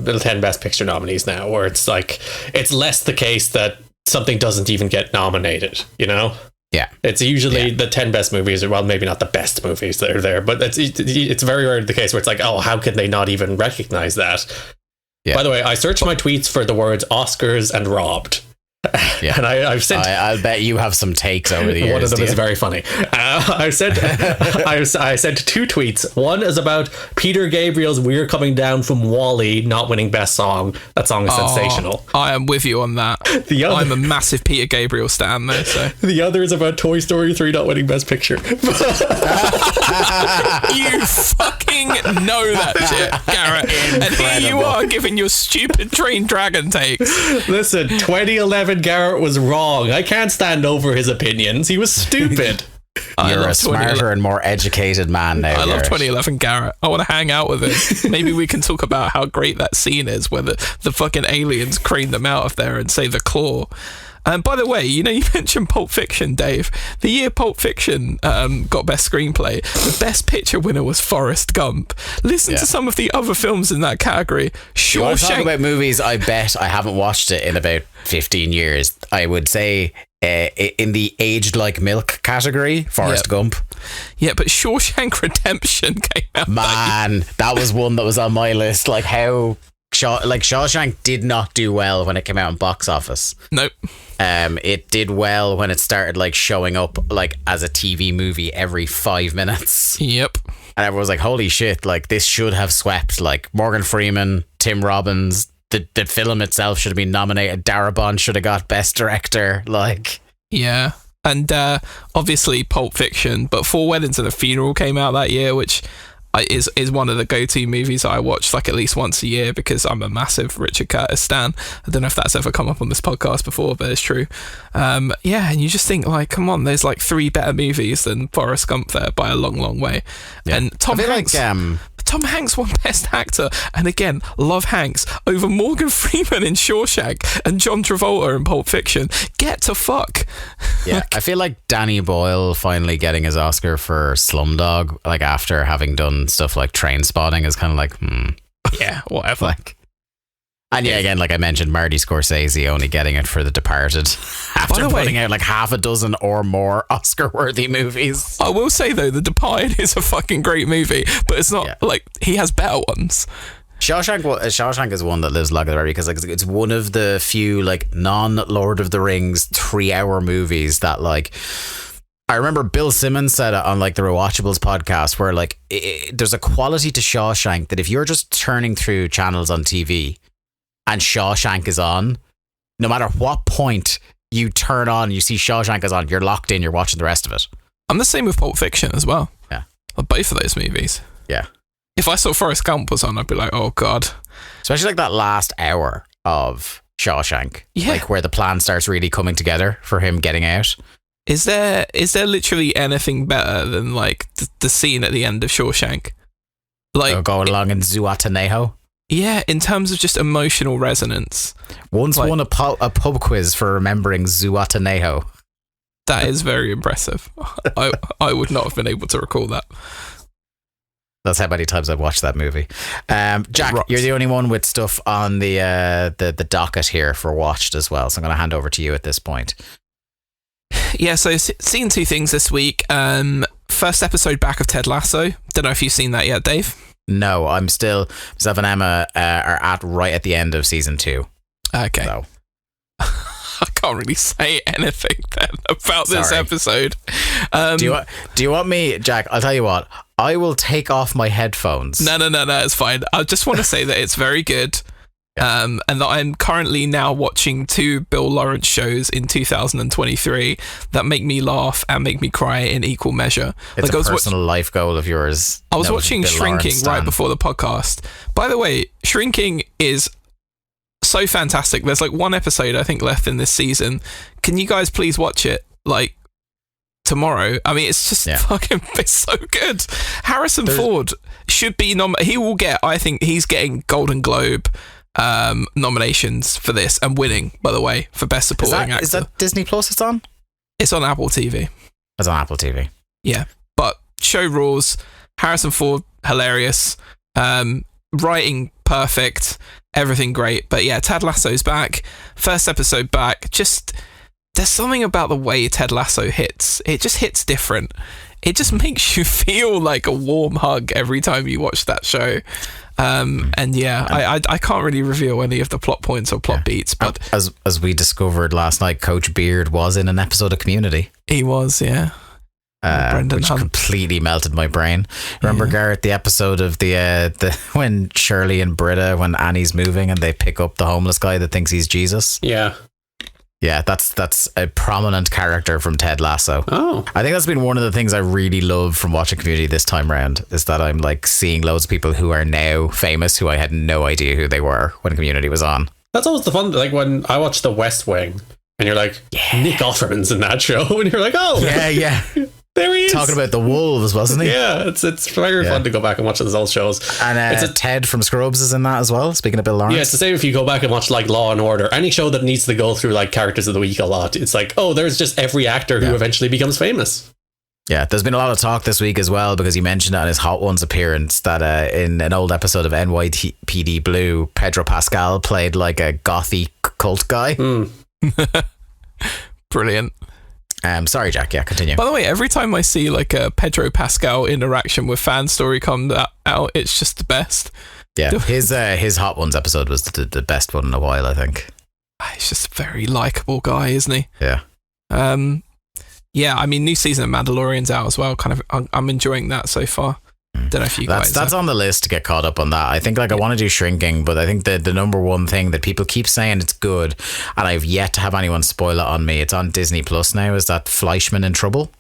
the 10 Best Picture nominees now, where it's like, it's less the case that something doesn't even get nominated, you know? Yeah. It's usually the 10 best movies, or well, maybe not the best movies that are there, but it's very rarely the case where it's like, oh, how can they not even recognize that? Yeah. By the way, I searched my tweets for the words Oscars and robbed. Yeah. And I've sent. I'll bet you have some takes over the years. One of them is very funny. I sent 2 tweets. One is about Peter Gabriel's "We're Coming Down" from Wall-E not winning Best Song. That song is sensational. I am with you on that. I'm a massive Peter Gabriel stan, though. So the other is about Toy Story 3 not winning Best Picture. You fucking know that shit, Garrett. And here you are giving your stupid Train Dragon takes. Listen, 2011 Garrett was wrong. I can't stand over his opinions. He was stupid. You're a smarter and more educated man now. I love 2011 Garrett. I want to hang out with him. Maybe we can talk about how great that scene is where the fucking aliens crane them out of there and say the claw. And by the way, you know, you mentioned Pulp Fiction, Dave. The year Pulp Fiction got Best Screenplay, the Best Picture winner was Forrest Gump. Listen to some of the other films in that category. You want to talk about movies? I bet I haven't watched it in about 15 years. I would say in the aged like milk category, Forrest Gump. Yeah, but Shawshank Redemption came out. Man, that was one that was on my list. Like how Shawshank did not do well when it came out in box office. Nope. It did well when it started like showing up like as a TV movie every 5 minutes. Yep. And everyone was like, holy shit, like this should have swept. Like Morgan Freeman, Tim Robbins, the film itself should have been nominated. Darabont should have got Best Director. Like, yeah. And obviously Pulp Fiction, but Four Weddings and a Funeral came out that year, which is one of the go-to movies I watch like at least once a year because I'm a massive Richard Curtis stan. I don't know if that's ever come up on this podcast before, but it's true. Yeah, and you just think like, come on, there's like 3 better movies than Forrest Gump there by a long way. Yeah. And Tom Hanks won Best Actor, and again, love Hanks over Morgan Freeman in Shawshank and John Travolta in Pulp Fiction. Get to fuck. Yeah, I feel like Danny Boyle finally getting his Oscar for Slumdog, like after having done stuff like Trainspotting, is kind of like, yeah, whatever. Like, and yeah, again, like I mentioned, Marty Scorsese only getting it for The Departed after putting out like half a dozen or more Oscar-worthy movies. I will say though, The Departed is a fucking great movie, but it's not like he has better ones. Shawshank is one that lives long forever because like it's one of the few like non-Lord of the Rings 3-hour movies that like. I remember Bill Simmons said it on like the Rewatchables podcast where like there's a quality to Shawshank that if you're just turning through channels on TV and Shawshank is on, no matter what point you turn on, you see Shawshank is on, you're locked in, you're watching the rest of it. I'm the same with Pulp Fiction as well. Yeah. Like both of those movies. Yeah. If I saw Forrest Gump was on, I'd be like, oh God. Especially like that last hour of Shawshank. Yeah. Like where the plan starts really coming together for him getting out. Is there literally anything better than like the scene at the end of Shawshank? Like going along in Zihuatanejo? Yeah, in terms of just emotional resonance. Once won a pub quiz for remembering Zihuatanejo. That is very impressive. I would not have been able to recall that. That's how many times I've watched that movie. Jack, you're the only one with stuff on the docket here for watched as well, so I'm going to hand over to you at this point. Yeah, so seen 2 things this week. First episode back of Ted Lasso. Don't know if you've seen that yet, Dave. No, myself and Emma are right at the end of season 2. Okay. So. I can't really say anything then about this episode. Do you want me, Jack? I'll tell you what. I will take off my headphones. No, it's fine. I just want to say that it's very good. And that I'm currently now watching 2 Bill Lawrence shows in 2023 that make me laugh and make me cry in equal measure. It's like a personal life goal of yours. I was watching Shrinking right before the podcast. By the way, Shrinking is so fantastic. There's like 1 episode I think left in this season. Can you guys please watch it like tomorrow? I mean, it's just fucking, it's so good. Harrison Ford should be he will get, I think he's getting Golden Globe nominations for this and winning, by the way, for Best Supporting Actor. Is that Disney Plus it's on? It's on Apple TV. It's on Apple TV. Yeah, but show rules. Harrison Ford, hilarious. Writing, perfect. everything great. But yeah, Ted Lasso's back. First episode back. Just, there's something about the way Ted Lasso hits. It just hits different. It just makes you feel like a warm hug every time you watch that show. And yeah, I can't really reveal any of the plot points or plot beats, but as we discovered last night, Coach Beard was in an episode of Community. He was, yeah. Which completely melted my brain. Remember, Garrett, the episode of the when Shirley and Britta, when Annie's moving and they pick up the homeless guy that thinks he's Jesus? Yeah, that's a prominent character from Ted Lasso. Oh. I think that's been one of the things I really love from watching Community this time round, is that I'm like seeing loads of people who are now famous who I had no idea who they were when Community was on. That's always the fun, like when I watch The West Wing and you're like, Nick Offerman's in that show, and you're like, oh yeah there he is, talking about the wolves, wasn't he? Yeah, it's very fun to go back and watch those old shows. And Ted from Scrubs is in that as well, speaking of Bill Lawrence. Yeah, it's the same if you go back and watch like Law and Order, any show that needs to go through like characters of the week a lot. It's like, oh, there's just every actor who eventually becomes famous. Yeah, there's been a lot of talk this week as well, because he mentioned on his Hot Ones appearance that in an old episode of NYPD Blue, Pedro Pascal played like a gothy cult guy. Brilliant. Sorry, Jack. Yeah, continue. By the way, every time I see like a Pedro Pascal interaction with Fan Story come out, it's just the best. Yeah, his Hot Ones episode was the best one in a while, I think. He's just a very likable guy, isn't he? Yeah. Yeah, I mean, new season of Mandalorian's out as well. Kind of, I'm enjoying that so far. Don't know if you guys. That's on the list to get caught up on that. I think I want to do Shrinking, but I think the number one thing that people keep saying it's good, and I've yet to have anyone spoil it on me. It's on Disney Plus now. Is that Fleischman in Trouble?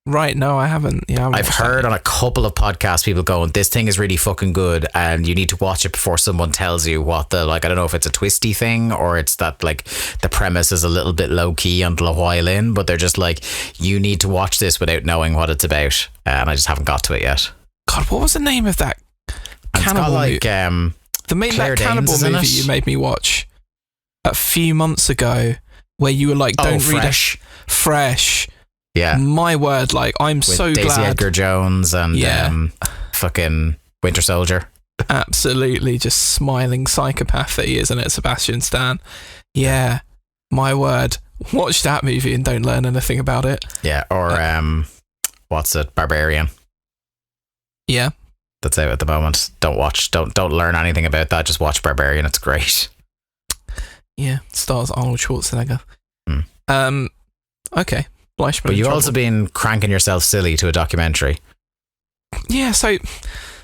Right, no, I haven't. Yeah, I've heard on a couple of podcasts people going, this thing is really fucking good and you need to watch it before someone tells you what the, like, I don't know if it's a twisty thing or it's that like the premise is a little bit low key until a while in, but they're just like, you need to watch this without knowing what it's about, and I just haven't got to it yet. God, what was the name of that cannibal movie? That cannibal movie you made me watch a few months ago, where you were like, "Don't read Fresh." Fresh. Yeah, my word! Like, I'm with so Daisy glad. Edgar Jones and fucking Winter Soldier. Absolutely, just smiling psychopath that he is, isn't it, Sebastian Stan? Yeah, my word! Watch that movie and don't learn anything about it. Yeah, or what's it? Barbarian. Yeah, that's out at the moment. Don't learn anything about that. Just watch Barbarian. It's great. Yeah, stars Arnold Schwarzenegger. Okay, Fleischman. But you've also been cranking yourself silly to a documentary. Yeah, so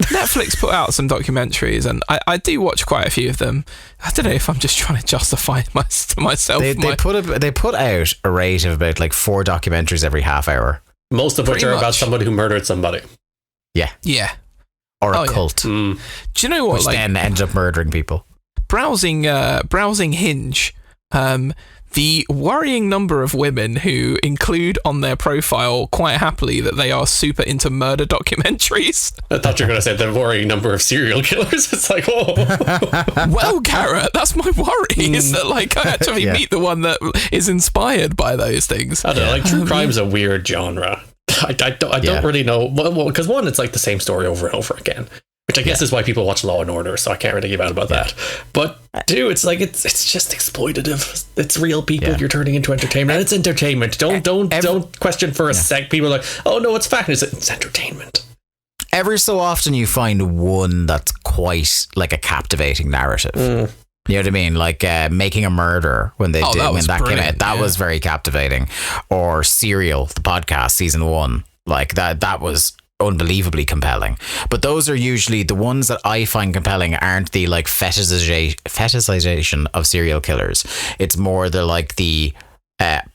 Netflix put out some documentaries, and I do watch quite a few of them. I don't know if I'm just trying to justify myself. They put out a rate of about like 4 documentaries every half hour. Most of which are about somebody who murdered somebody. Yeah. Or a cult. Do you know what? Which then ends up murdering people. Browsing Hinge, the worrying number of women who include on their profile quite happily that they are super into murder documentaries. I thought you were going to say the worrying number of serial killers. It's like, whoa. Well, Garrett, that's my worry, is that like I actually meet the one that is inspired by those things. I don't know, like true crime's a weird genre. I don't really know. Well, because one, it's like the same story over and over again, which I guess is why people watch Law and Order, so I can't really give out about that. But two, it's like it's just exploitative. It's real people you're turning into entertainment, and it's entertainment. Don't question for a sec. People are like, oh no, it's fact. It's entertainment. Every so often you find one that's quite like a captivating narrative. You know what I mean? Like Making a Murder, when that came out, that was very captivating. Or Serial, the podcast, season 1, like that was unbelievably compelling. But those are usually the ones that I find compelling aren't the like fetishization of serial killers. It's more the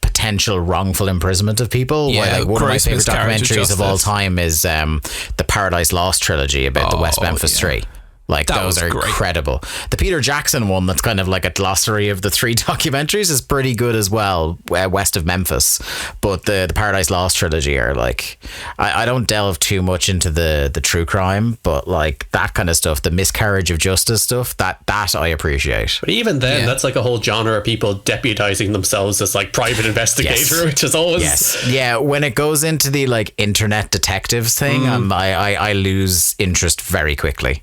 potential wrongful imprisonment of people. Yeah, one of my favorite documentaries of all time is the Paradise Lost trilogy about the West Memphis 3. Like, those are incredible. The Peter Jackson one, that's kind of like a glossary of the 3 documentaries, is pretty good as well, west of Memphis. But the Paradise Lost trilogy are like, I don't delve too much into the true crime, but like that kind of stuff, the miscarriage of justice stuff, that I appreciate. But even then, that's like a whole genre of people deputizing themselves as like private investigator, which is always... Yeah, when it goes into the like internet detectives thing, I lose interest very quickly.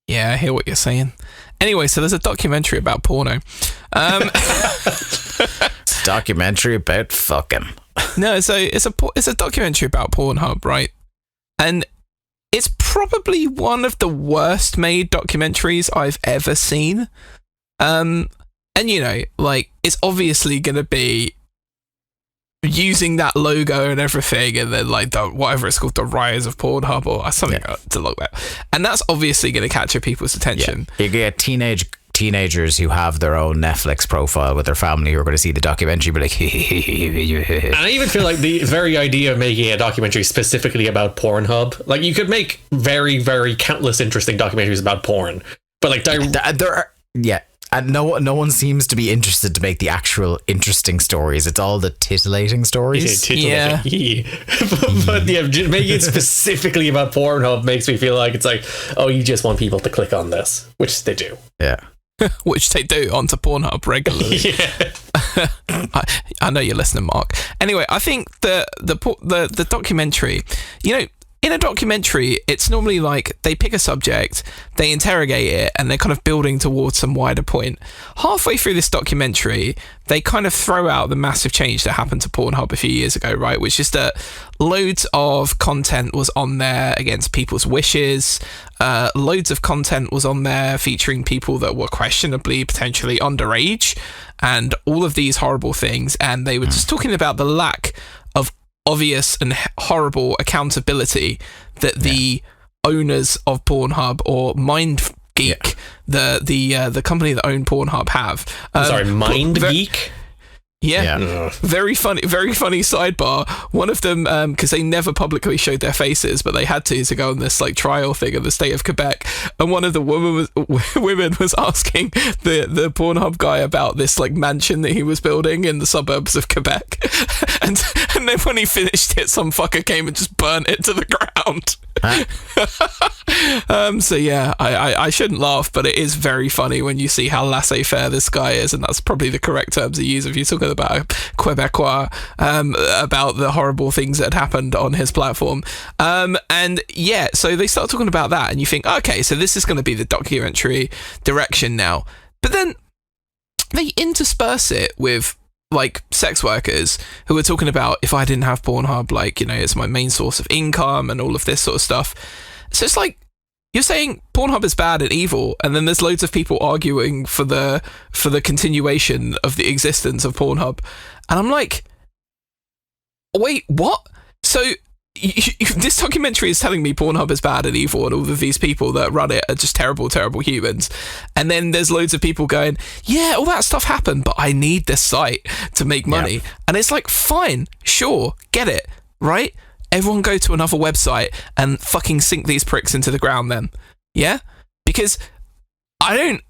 Yeah, I hear what you're saying. Anyway, so there's a documentary about porno. It's a documentary about fucking. No, so it's a documentary about Pornhub, right? And it's probably one of the worst made documentaries I've ever seen. And it's obviously going to be using that logo and everything, and then whatever it's called, the rise of Pornhub or something to look like. And that's obviously going to capture people's attention. You get teenagers who have their own Netflix profile with their family who are going to see the documentary, but and I even feel like the very idea of making a documentary specifically about Pornhub, like you could make very, very countless interesting documentaries about porn, but there are and no one seems to be interested to make the actual interesting stories. It's all the titillating stories. Yeah. But making it specifically about Pornhub makes me feel like it's like, oh, you just want people to click on this, which they do. Yeah. Which they do onto Pornhub regularly. Yeah. I know you're listening, Mark. Anyway, I think the documentary, in a documentary, it's normally like they pick a subject, they interrogate it, and they're kind of building towards some wider point. Halfway through this documentary, they kind of throw out the massive change that happened to Pornhub a few years ago, right? Which is that loads of content was on there against people's wishes. Loads of content was on there featuring people that were questionably, potentially underage, and all of these horrible things. And they were just talking about the lack of obvious and horrible accountability that the owners of Pornhub or MindGeek, the company that owned Pornhub, have. MindGeek? Yeah. Very funny sidebar. One of them, because they never publicly showed their faces, but they had to go on this trial thing in the state of Quebec. And one of the women was asking the Pornhub guy about this mansion that he was building in the suburbs of Quebec. And then when he finished it, some fucker came and just burnt it to the ground. So yeah, I shouldn't laugh, but it is very funny when you see how laissez-faire this guy is, and that's probably the correct term to use if you're talking about a Quebecois, about the horrible things that had happened on his platform. And yeah, so they start talking about that, and you think, okay, so this is going to be the documentary direction now. But then they intersperse it with sex workers who are talking about, if I didn't have Pornhub, it's my main source of income and all of this sort of stuff. So it's you're saying Pornhub is bad and evil, and then there's loads of people arguing for the continuation of the existence of Pornhub. And I'm like, wait, what? So this documentary is telling me Pornhub is bad and evil, and all of these people that run it are just terrible, terrible humans. And then there's loads of people going, yeah, all that stuff happened, but I need this site to make money. Yeah. And it's fine, sure, get it, right? Everyone go to another website and fucking sink these pricks into the ground then. Yeah? Because I don't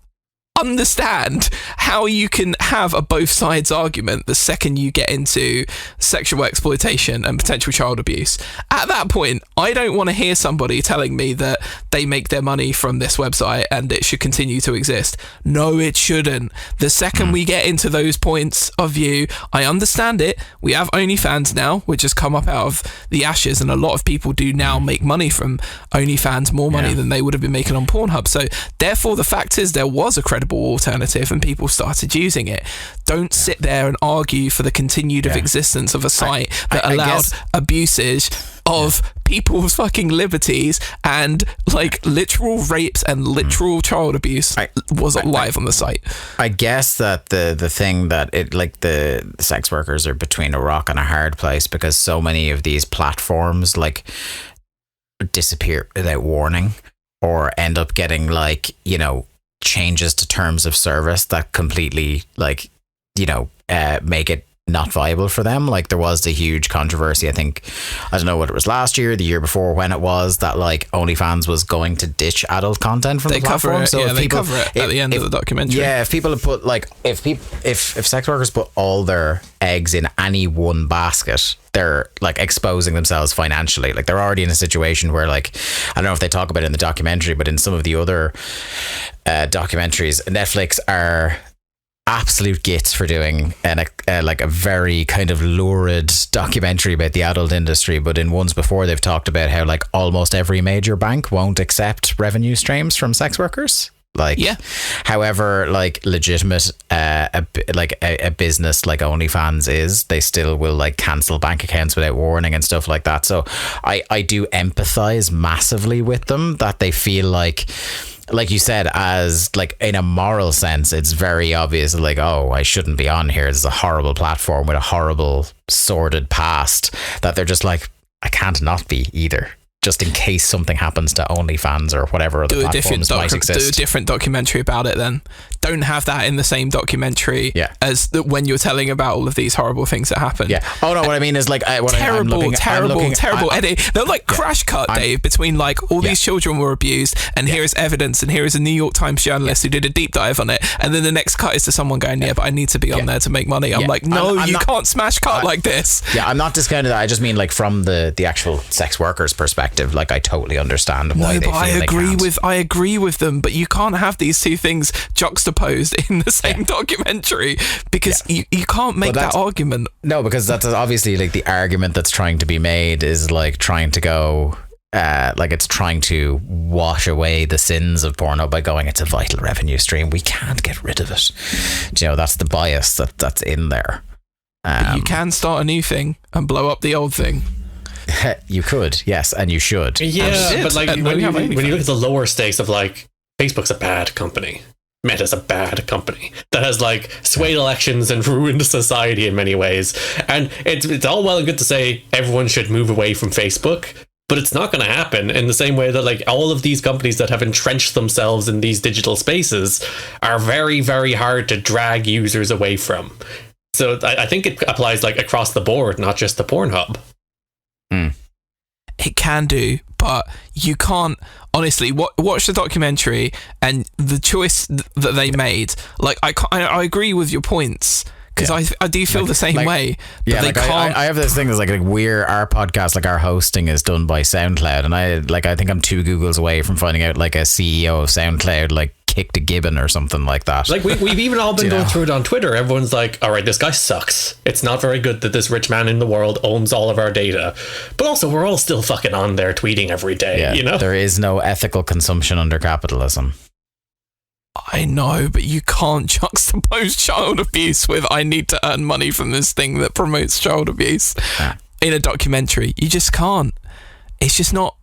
understand how you can have a both sides argument the second you get into sexual exploitation and potential child abuse. At that point, I don't want to hear somebody telling me that they make their money from this website and it should continue to exist. No, it shouldn't. The second we get into those points of view, I understand it. We have OnlyFans now, which has come up out of the ashes, and a lot of people do now make money from OnlyFans, more money than they would have been making on Pornhub. So therefore, the fact is there was a credible alternative and people started using it. Don't sit there and argue for the continued of existence of a site that allowed abuses of people's fucking liberties and literal rapes and literal child abuse wasn't live on the site. I guess that the thing that the sex workers are between a rock and a hard place, because so many of these platforms disappear without warning, or end up getting changes to terms of service that completely make it not viable for them. There was the huge controversy, I don't know what it was, last year, the year before, when it was that OnlyFans was going to ditch adult content from the platform. They cover it at the end of the documentary. Yeah, if people have put if sex workers put all their eggs in any one basket, they're exposing themselves financially. They're already in a situation where I don't know if they talk about it in the documentary, but in some of the other documentaries, Netflix are absolute gits for doing a very kind of lurid documentary about the adult industry. But in ones before, they've talked about how almost every major bank won't accept revenue streams from sex workers. Like, Yeah. however, like legitimate, a business like OnlyFans is, they still will like cancel bank accounts without warning and stuff like that. So I do empathize massively with them, that they feel like you said, as like in a moral sense, it's very obvious, like, oh, I shouldn't be on here. This is a horrible platform with a horrible, sordid past, that they're just like, I can't not be either, just in case something happens to OnlyFans or whatever other platforms might exist. Do a different documentary about it then. Don't have that in the same documentary as when you're telling about all of these horrible things that happen. Yeah. Oh no, what I mean is like terrible edit. They're like crash cut, Dave, between like all these children were abused, and here is evidence, and here is a New York Times journalist who did a deep dive on it, and then the next cut is to someone going, but I need to be on there to make money. I'm like, no, you can't smash cut like this. Yeah, I'm not discounting that. I just mean like from the actual sex workers' perspective. Like, I totally understand why they feel I agree with them, but you can't have these two things juxtaposed in the same documentary, because you can't make that argument. No, because that's obviously like the argument that's trying to be made is like trying to go like it's trying to wash away the sins of porno by going, it's a vital revenue stream, we can't get rid of it. You know, that's the bias that's in there. But you can start a new thing and blow up the old thing. You could, yes, and you should. Yeah, but like when you look at the lower stakes of like, Facebook's a bad company, Meta's a bad company that has like swayed elections and ruined society in many ways, and it's all well and good to say everyone should move away from Facebook, but it's not going to happen in the same way that like all of these companies that have entrenched themselves in these digital spaces are very, very hard to drag users away from. So I think it applies like across the board, not just the Pornhub. It can do, but you can't honestly watch the documentary and the choice that they made. Like, I agree with your points, because I do feel the same way. But yeah, like I have this thing that's like our podcast, like our hosting is done by SoundCloud, and I think I'm 2 Googles away from finding out like a CEO of SoundCloud like kicked a gibbon or something like that. Like we've even all been going through it on Twitter. Everyone's like, all right, this guy sucks. It's not very good that this rich man in the world owns all of our data. But also, we're all still fucking on there tweeting every day, you know? There is no ethical consumption under capitalism. I know, but you can't juxtapose child abuse with I need to earn money from this thing that promotes child abuse in a documentary. You just can't. It's just not.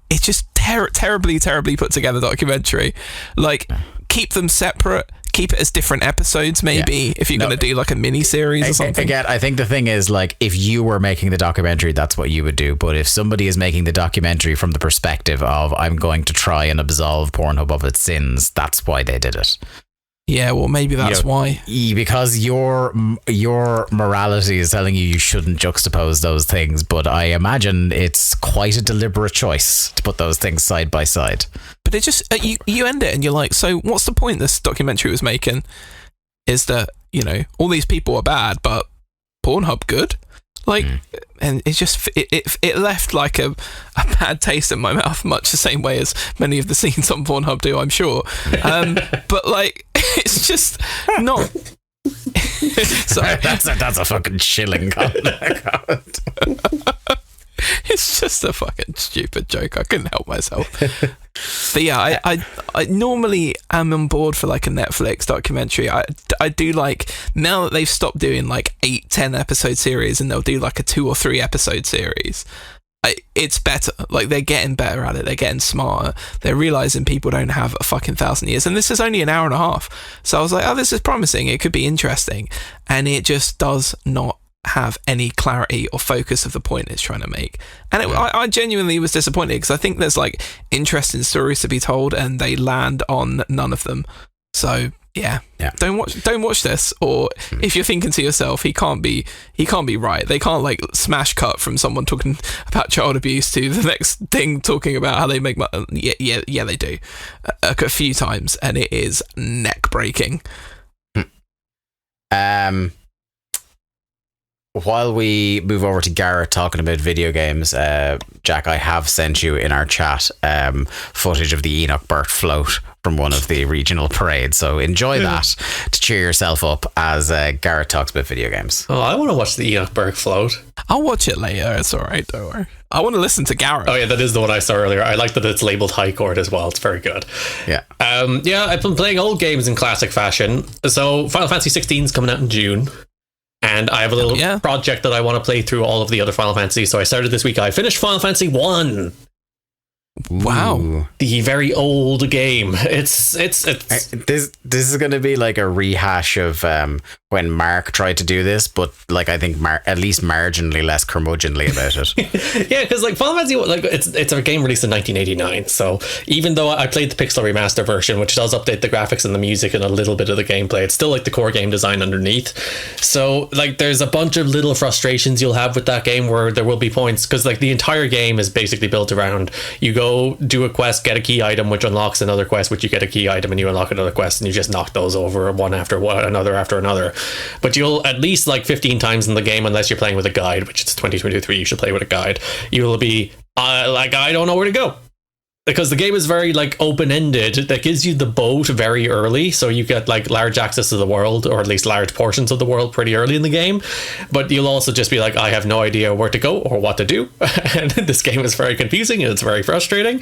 It's just terribly put together documentary. Like, keep them separate. Keep it as different episodes, maybe, if you're going to do like a mini series or something. Again, I think the thing is, like, if you were making the documentary, that's what you would do. But if somebody is making the documentary from the perspective of, I'm going to try and absolve Pornhub of its sins, that's why they did it. Yeah, well, maybe that's why. Because your morality is telling you shouldn't juxtapose those things, but I imagine it's quite a deliberate choice to put those things side by side. But it just, you end it and you're like, so what's the point this documentary was making? Is that, you know, all these people are bad, but Pornhub good? Like, and it just, it left like a bad taste in my mouth, much the same way as many of the scenes on Pornhub do, I'm sure. But like, it's just not. Sorry. That's a fucking chilling comment. It's just a fucking stupid joke. I couldn't help myself. But yeah, I normally am on board for like a Netflix documentary. I do like, now that they've stopped doing like 8-10 episode series and they'll do like a 2 or 3 episode series, it's better. Like, they're getting better at it. They're getting smarter. They're realizing people don't have a fucking 1,000 years. And this is only an hour and a half. So I was like, oh, this is promising. It could be interesting. And it just does not have any clarity or focus of the point it's trying to make. And I genuinely was disappointed, because I think there's like interesting stories to be told and they land on none of them. So yeah. Don't watch this. Or if you're thinking to yourself, he can't be right. They can't like smash cut from someone talking about child abuse to the next thing talking about how they make money. Yeah, they do a few times, and it is neck breaking. While we move over to Garrett talking about video games, Jack, I have sent you in our chat footage of the Enoch Burke float from one of the regional parades. So enjoy that to cheer yourself up as Garrett talks about video games. Oh, I want to watch the Enoch Burke float. I'll watch it later. It's all right. Don't worry. I want to listen to Garrett. Oh yeah, that is the one I saw earlier. I like that it's labeled High Court as well. It's very good. Yeah. I've been playing old games in classic fashion. So Final Fantasy 16 is coming out in June. And I have a little project that I want to play through all of the other Final Fantasies. So I started this week. I finished Final Fantasy 1. Wow. The very old game. It's This is going to be like a rehash of when Mark tried to do this, but like I think at least marginally less curmudgeonly about it. Yeah, because like Final Fantasy, like it's a game released in 1989. So even though I played the Pixel Remaster version, which does update the graphics and the music and a little bit of the gameplay, it's still like the core game design underneath. So like there's a bunch of little frustrations you'll have with that game where there will be points, because like the entire game is basically built around you go do a quest, get a key item, which unlocks another quest, which you get a key item, and you unlock another quest, and you just knock those over one after one, another after another. But you'll at least like 15 times in the game, unless you're playing with a guide, which it's 2023, you should play with a guide. You'll be like, I don't know where to go. Because the game is very like open-ended. That gives you the boat very early, so you get like large access to the world, or at least large portions of the world pretty early in the game. But you'll also just be like, I have no idea where to go or what to do. And this game is very confusing and it's very frustrating.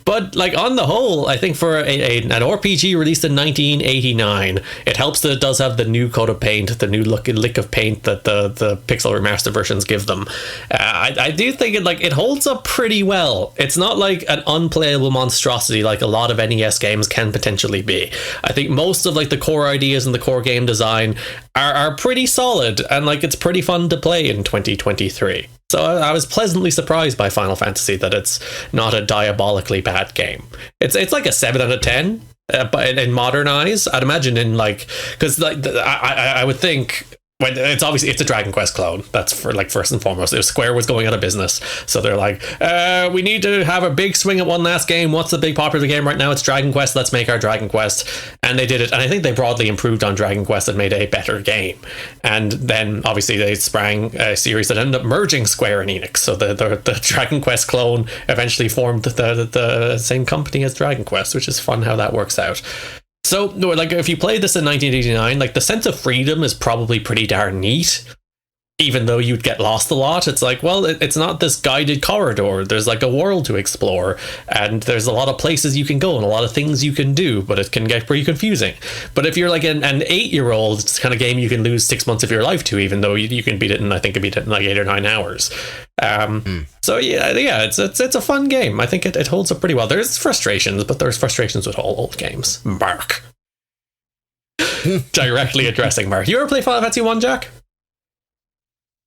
But like on the whole, I think for an RPG released in 1989, it helps that it does have the new coat of paint, the new lick of paint that the Pixel Remaster versions give them. I do think it holds up pretty well. It's not like an unplayable monstrosity like a lot of NES games can potentially be. I think most of like the core ideas and the core game design are pretty solid, and like it's pretty fun to play in 2023. So I was pleasantly surprised by Final Fantasy that it's not a diabolically bad game. It's like a 7 out of 10, but in modern eyes, I'd imagine in like, because like I would think. When it's a Dragon Quest clone. That's for like first and foremost. Square was going out of business, so they're like, we need to have a big swing at one last game. What's the big popular game right now? It's Dragon Quest. Let's make our Dragon Quest, and they did it. And I think they broadly improved on Dragon Quest and made a better game. And then obviously they sprang a series that ended up merging Square and Enoch. So the Dragon Quest clone eventually formed the same company as Dragon Quest, which is fun how that works out. So, like, if you played this in 1989, like, the sense of freedom is probably pretty darn neat. Even though you'd get lost a lot, it's like, well, it's not this guided corridor. There's, like, a world to explore, and there's a lot of places you can go and a lot of things you can do, but it can get pretty confusing. But if you're, like, an 8-year-old, it's the kind of game you can lose 6 months of your life to, even though you can beat it in, I think, like, 8 or 9 hours. So, yeah, it's a fun game. I think it holds up pretty well. There's frustrations, but there's frustrations with all old games. Mark. Directly addressing Mark. You ever play Final Fantasy 1, Jack?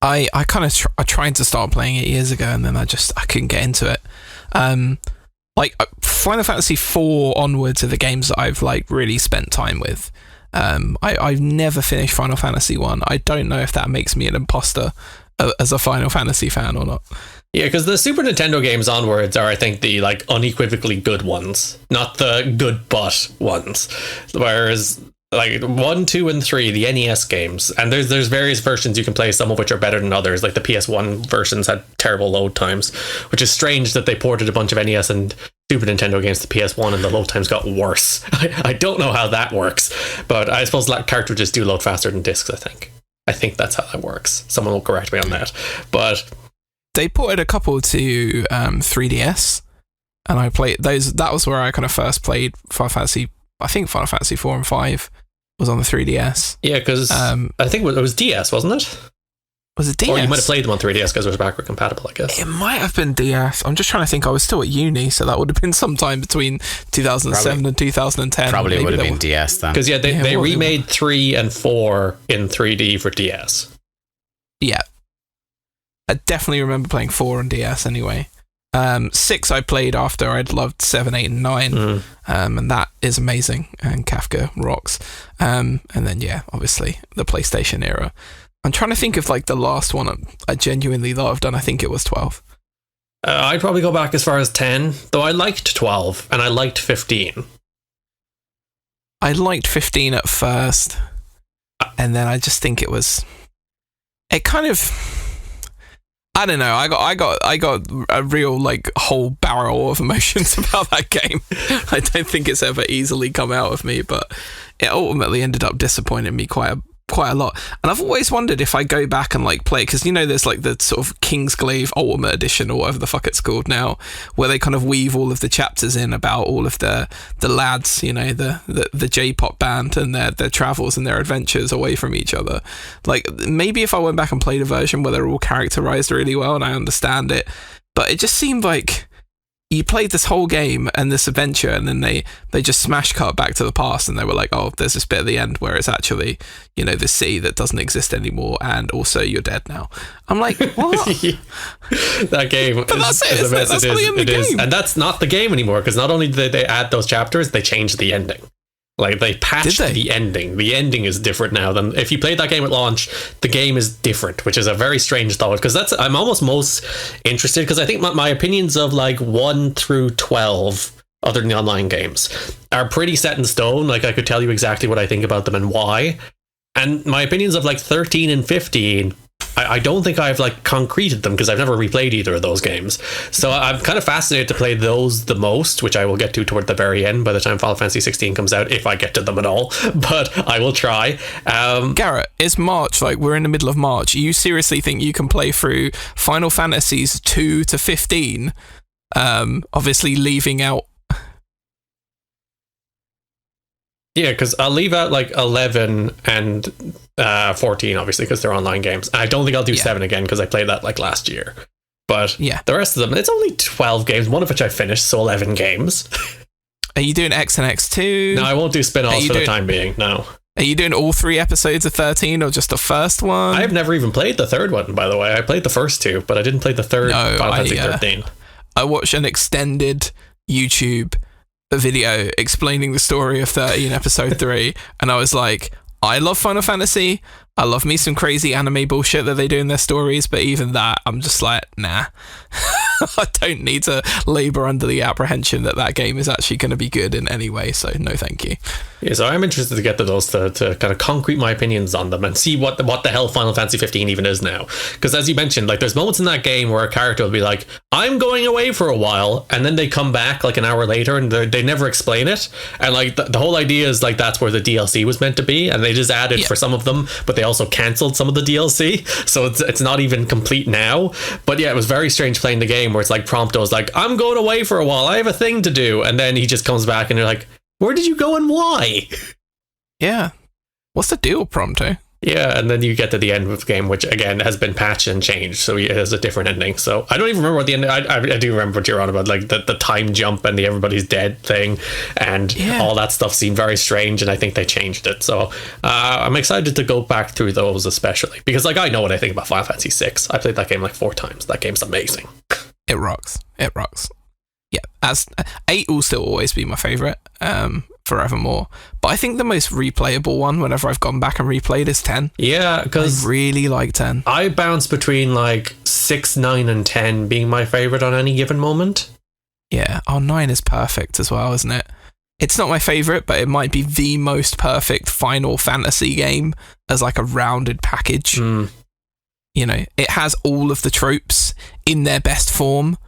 I kind of I tried to start playing it years ago, and then I couldn't get into it. Like Final Fantasy 4 onwards are the games that I've like really spent time with. I've never finished Final Fantasy 1. I don't know if that makes me an imposter as a Final Fantasy fan or not. Yeah, because the Super Nintendo games onwards are, I think, the like unequivocally good ones, not the good but ones. Whereas like 1, 2, and 3, the NES games, and there's various versions you can play, some of which are better than others. Like the PS1 versions had terrible load times, which is strange that they ported a bunch of NES and Super Nintendo games to PS1 and the load times got worse. I don't know how that works, but I suppose like cartridges do load faster than discs. I think that's how that works. Someone will correct me on that, but they ported a couple to 3DS, and I played those. That was where I kind of first played Final Fantasy. I think Final Fantasy 4 and 5 was on the 3DS. Yeah, because I think it was DS, wasn't it? Was it DS? Or you might have played them on 3DS because it was backward compatible, I guess. It might have been DS. I'm just trying to think. I was still at uni, so that would have been sometime between 2007 and 2010. Probably would have been DS then. Because they remade 3 and 4 in 3D for DS. Yeah. I definitely remember playing 4 on DS anyway. 6 I played after I'd loved 7, 8, and 9. And that is amazing. And Kafka rocks. And then, yeah, obviously, the PlayStation era. I'm trying to think of like the last one I genuinely loved, and I think it was 12. I'd probably go back as far as 10, though I liked 12 and I liked 15. I liked 15 at first, and then I just think it kind of, I don't know. I got a real like whole barrel of emotions about that game. I don't think it's ever easily come out of me, but it ultimately ended up disappointing me quite quite a lot. And I've always wondered if I go back and like play, because you know there's like the sort of Kingsglaive Ultimate Edition or whatever the fuck it's called now, where they kind of weave all of the chapters in about all of the lads, you know, the J-pop band and their travels and their adventures away from each other. Like maybe if I went back and played a version where they're all characterized really well and I understand it, but it just seemed like you played this whole game and this adventure, and then they just smash cut back to the past, and they were like, oh, there's this bit at the end where it's actually, you know, this city that doesn't exist anymore, and also you're dead now. I'm like, what? That game but that's it, that's the end of the game. And that's not the game anymore, because not only did they add those chapters, they changed the ending. Like, they patched the ending. The ending is different now than if you played that game at launch. The game is different, which is a very strange thought, because I'm almost most interested, because I think my opinions of like 1 through 12, other than the online games, are pretty set in stone. Like, I could tell you exactly what I think about them and why. And my opinions of like 13 and 15, I don't think I've like concreted them, because I've never replayed either of those games. So I'm kind of fascinated to play those the most, which I will get to toward the very end by the time Final Fantasy 16 comes out, if I get to them at all. But I will try. Garrett, it's March. Like, we're in the middle of March. You seriously think you can play through Final Fantasies 2 to 15? Obviously leaving out... Yeah, because I'll leave out like 11 and 14, obviously, because they're online games. I don't think I'll do 7 again, because I played that like last year. But the rest of them, it's only 12 games, one of which I finished, so 11 games. Are you doing X and X2? No, I won't do spin-offs for the time being, no. Are you doing all 3 episodes of 13, or just the first one? I've never even played the third one, by the way. I played the first 2, but I didn't play the third Final Fantasy 13. I watched an extended YouTube video explaining the story of 13 episode 3, and I was like, I love Final Fantasy, I love me some crazy anime bullshit that they do in their stories, but even that, I'm just like, nah. I don't need to labour under the apprehension that game is actually going to be good in any way, so no thank you. Yeah, so I'm interested to get to those to kind of concrete my opinions on them and see what the hell Final Fantasy 15 even is now. Because as you mentioned, like, there's moments in that game where a character will be like, I'm going away for a while, and then they come back like an hour later and they never explain it. And like the whole idea is like that's where the DLC was meant to be, and they just added for some of them, but they also cancelled some of the DLC, so it's not even complete now. But yeah, it was very strange playing the game where it's like Prompto's like, I'm going away for a while, I have a thing to do, and then he just comes back and you're like, where did you go and why? Yeah. What's the deal, Prompto? Yeah, and then you get to the end of the game, which again has been patched and changed, so it has a different ending. So I don't even remember what the end. I do remember what you're on about, like the time jump and the everybody's dead thing, and all that stuff seemed very strange, and I think they changed it. So I'm excited to go back through those, especially because like I know what I think about Final Fantasy 6. I played that game like 4 times. That game's amazing. It rocks. It rocks. Yeah, as 8 will still always be my favorite. Forevermore, but I think the most replayable one whenever I've gone back and replayed is 10. Yeah, because I really like 10. I bounce between like 6, 9 and 10 being my favorite on any given moment. Yeah, 9 is perfect as well, isn't it? It's not my favorite, but it might be the most perfect Final Fantasy game as like a rounded package. You know, it has all of the tropes in their best form.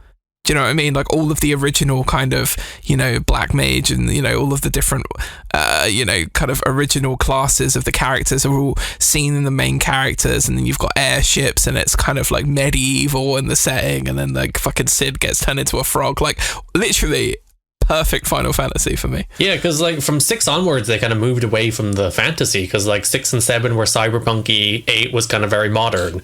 Do you know what I mean? Like all of the original kind of, you know, Black Mage and, you know, all of the different, you know, kind of original classes of the characters are all seen in the main characters. And then you've got airships and it's kind of like medieval in the setting. And then like fucking Sid gets turned into a frog. Like literally perfect Final Fantasy for me. Yeah, because like from 6 onwards, they kind of moved away from the fantasy because like 6 and 7 were cyberpunky, 8 was kind of very modern.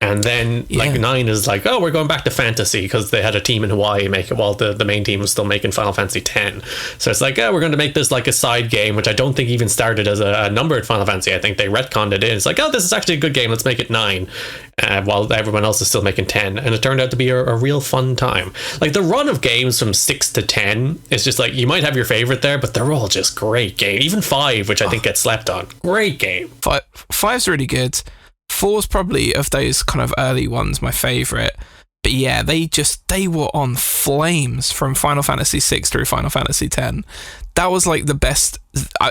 And then like 9 is like, oh, we're going back to fantasy because they had a team in Hawaii make it while the main team was still making Final Fantasy 10. So it's like, oh, we're going to make this like a side game, which I don't think even started as a numbered Final Fantasy. I think they retconned it in. It's like, oh, this is actually a good game. Let's make it 9 while everyone else is still making 10. And it turned out to be a real fun time. Like the run of games from 6 to 10 is just like, you might have your favorite there, but they're all just great games. Even 5, which I think gets slept on. Great game. 5's really good. 4's probably of those kind of early ones my favorite, but yeah, they were on flames from Final Fantasy 6 through Final Fantasy 10. That was like the best.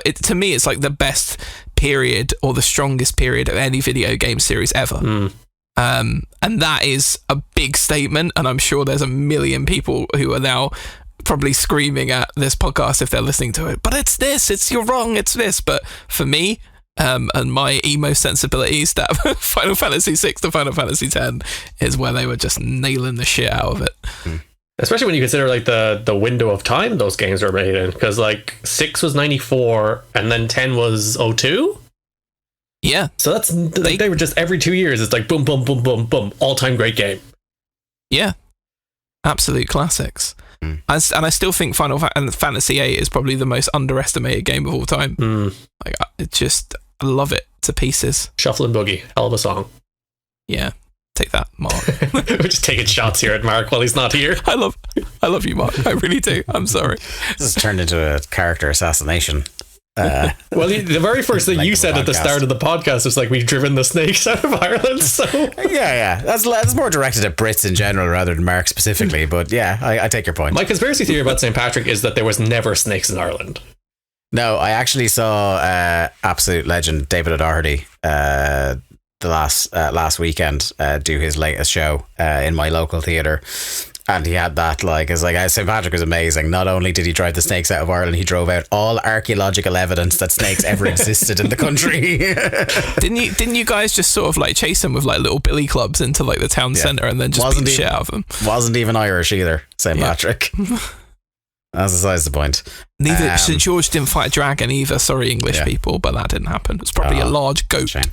To me, it's like the best period or the strongest period of any video game series ever. And that is a big statement, and I'm sure there's a million people who are now probably screaming at this podcast if they're listening to it. But it's this. You're wrong. It's this. But for me, and my emo sensibilities, that Final Fantasy 6 to Final Fantasy 10 is where they were just nailing the shit out of it. Especially when you consider like the window of time those games were made in, because like 6 was 94 and then 10 was 02. Yeah, so that's like they were just every 2 years. It's like boom, boom, boom, boom, boom, all-time great game. Yeah, absolute classics. And I still think Final Fantasy 8 is probably the most underestimated game of all time. Like, I love it to pieces. Shuffle and Boogie, hell of a song. Yeah, take that, Mark. We're just taking shots here at Mark while he's not here. I love you, Mark. I really do. I'm sorry. This has turned into a character assassination. Well, the very first thing you said at the start of the podcast was like, we've driven the snakes out of Ireland. So yeah, that's more directed at Brits in general rather than Mark specifically. But yeah, I take your point. My conspiracy theory about St. Patrick is that there was never snakes in Ireland. No, I actually saw absolute legend David O'Doherty the last weekend do his latest show in my local theatre. And he had that, like, it's like, St. Patrick was amazing. Not only did he drive the snakes out of Ireland, he drove out all archaeological evidence that snakes ever existed in the country. Didn't you guys just sort of like chase them with like little billy clubs into like the town centre and then just beat the shit out of them? Wasn't even Irish either, St. Patrick. That's besides the point. Neither St. George didn't fight a dragon either. Sorry, English people, but that didn't happen. It's probably a large goat. Shame.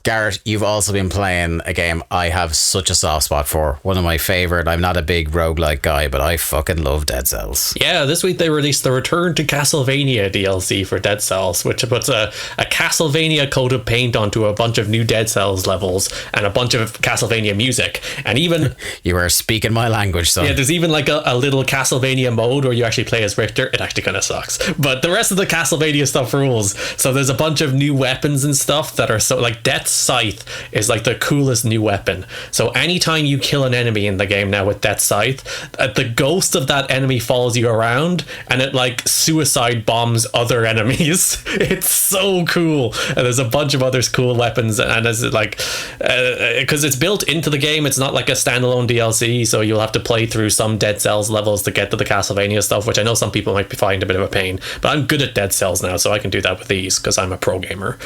Garrett, you've also been playing a game I have such a soft spot for. One of my favourite. I'm not a big roguelike guy, but I fucking love Dead Cells. Yeah, this week they released the Return to Castlevania DLC for Dead Cells, which puts a Castlevania coat of paint onto a bunch of new Dead Cells levels and a bunch of Castlevania music. And even... You are speaking my language, son. Yeah, there's even like a little Castlevania mode where you actually play as Richter. It actually kind of sucks. But the rest of the Castlevania stuff rules. So there's a bunch of new weapons and stuff that are so... Like Death's Scythe is like the coolest new weapon. So anytime you kill an enemy in the game now with Death's Scythe, the ghost of that enemy follows you around and it like suicide bombs other enemies. It's so cool. And there's a bunch of other cool weapons, and it's like because it's built into the game, it's not like a standalone DLC, so you'll have to play through some Dead Cells levels to get to the Castlevania stuff, which I know some people might find a bit of a pain, but I'm good at Dead Cells now, so I can do that with ease because I'm a pro gamer.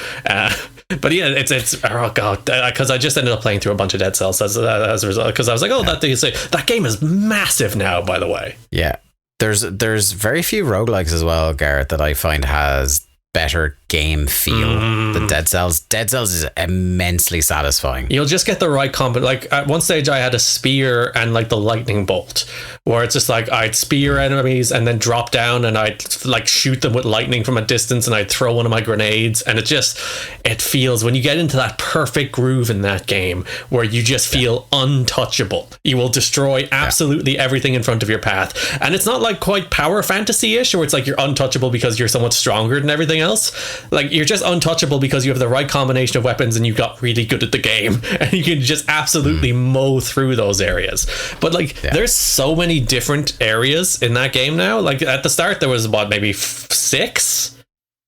But yeah, it's oh god, because I just ended up playing through a bunch of Dead Cells as a result, because I was like, oh, that game is massive now, by the way. Yeah, there's very few roguelikes as well, Garrett, that I find has better game feel than Dead Cells. Dead Cells is immensely satisfying. You'll just get the right combo. Like at one stage I had a spear and like the lightning bolt, where it's just like I'd spear enemies and then drop down and I'd like shoot them with lightning from a distance and I'd throw one of my grenades, and it feels, when you get into that perfect groove in that game where you just feel untouchable, you will destroy absolutely everything in front of your path. And it's not like quite power fantasy-ish where it's like you're untouchable because you're somewhat stronger than everything else. Like you're just untouchable because you have the right combination of weapons and you got really good at the game and you can just absolutely mow through those areas. But like there's so many different areas in that game now. Like at the start there was maybe 6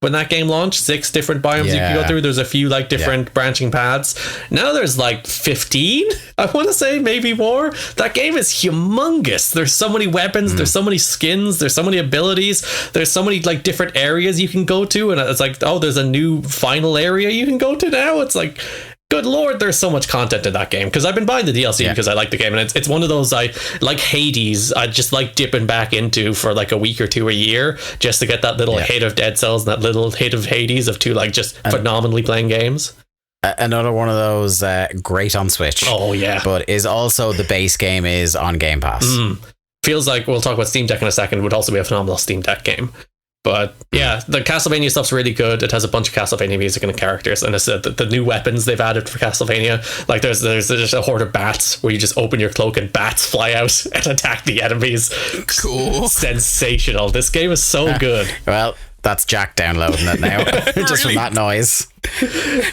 when that game launched, 6 different biomes you could go through. There's a few like different branching paths. Now there's like 15, I want to say, maybe more. That game is humongous. There's so many weapons, there's so many skins, there's so many abilities, there's so many like different areas you can go to, and it's like, oh, there's a new final area you can go to now. It's like, good lord, there's so much content in that game, because I've been buying the DLC because I like the game, and it's one of those, I like Hades, I just like dipping back into for like a week or two a year just to get that little hit of Dead Cells and that little hit of Hades of two like just phenomenally playing games. Another one of those great on Switch. Oh yeah, but is also the base game is on Game Pass. Feels like, we'll talk about Steam Deck in a second, would also be a phenomenal Steam Deck game. But yeah, the Castlevania stuff's really good. It has a bunch of Castlevania music and characters, and it's the new weapons they've added for Castlevania. Like there's just a horde of bats where you just open your cloak and bats fly out and attack the enemies. Cool. Sensational. This game is so good. Well, that's Jack downloading it now. Just from that noise.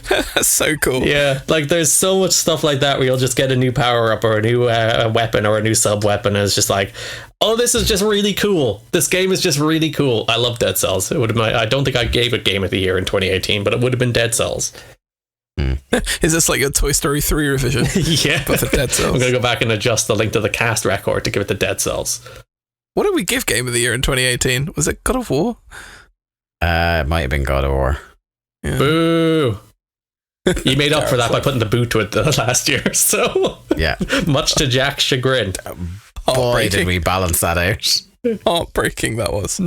That's so cool. Yeah, like there's so much stuff like that where you'll just get a new power up or a new weapon or a new sub weapon, and it's just like, oh, this is just really cool. This game is just really cool. I love Dead Cells. It would have I don't think I gave it Game of the Year in 2018, but it would have been Dead Cells. Is this like a Toy Story 3 revision? Yeah, but for Dead Cells. I'm gonna go back and adjust the Link to the Cast record to give it to Dead Cells. What did we give Game of the Year in 2018? Was it God of War? It might have been God of War. Yeah. Boo. You made up for that by putting the boot to it last year. So Yeah. much to Jack's chagrin. Boy, did we balance that out. Heartbreaking that was.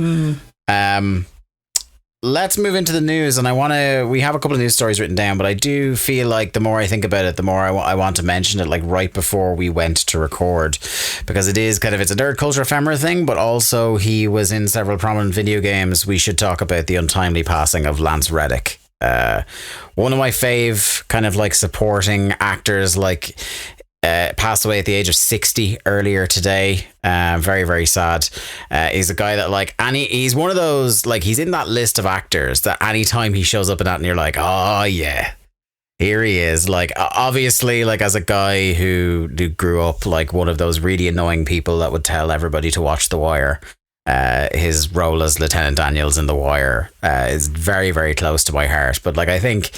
Let's move into the news, and we have a couple of news stories written down, but I do feel like the more I think about it, the more I want to mention it, like right before we went to record, because it is it's a nerd culture ephemera thing, but also he was in several prominent video games. We should talk about the untimely passing of Lance Reddick. One of my fave kind of like supporting actors, like passed away at the age of 60 earlier today. Very, very sad. He's a guy that like he's one of those, like, he's in that list of actors that anytime he shows up in that and you're like, oh yeah, here he is. Like, obviously, like, as a guy who grew up like one of those really annoying people that would tell everybody to watch The Wire, his role as Lieutenant Daniels in The Wire is very, very close to my heart. But like, I think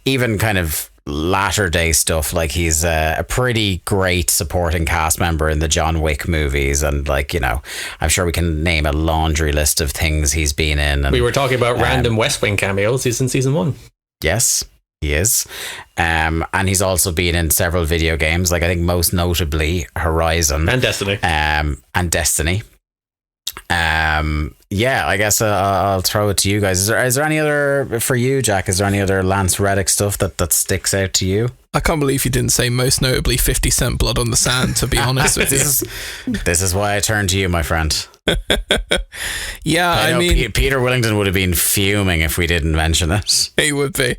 even kind of latter day stuff, like he's a pretty great supporting cast member in the John Wick movies, and like, you know, I'm sure we can name a laundry list of things he's been in. And we were talking about random West Wing cameos. He's in season 1. Yes, he is. And he's also been in several video games, like I think most notably Horizon and Destiny. Yeah, I guess I'll throw it to you guys. Is there any other, for you, Jack, is there any other Lance Reddick stuff that sticks out to you? I can't believe you didn't say most notably 50 Cent Blood on the Sand, to be honest with you. This is why I turn to you, my friend. Yeah, I mean, Peter Willington would have been fuming if we didn't mention it. He would be.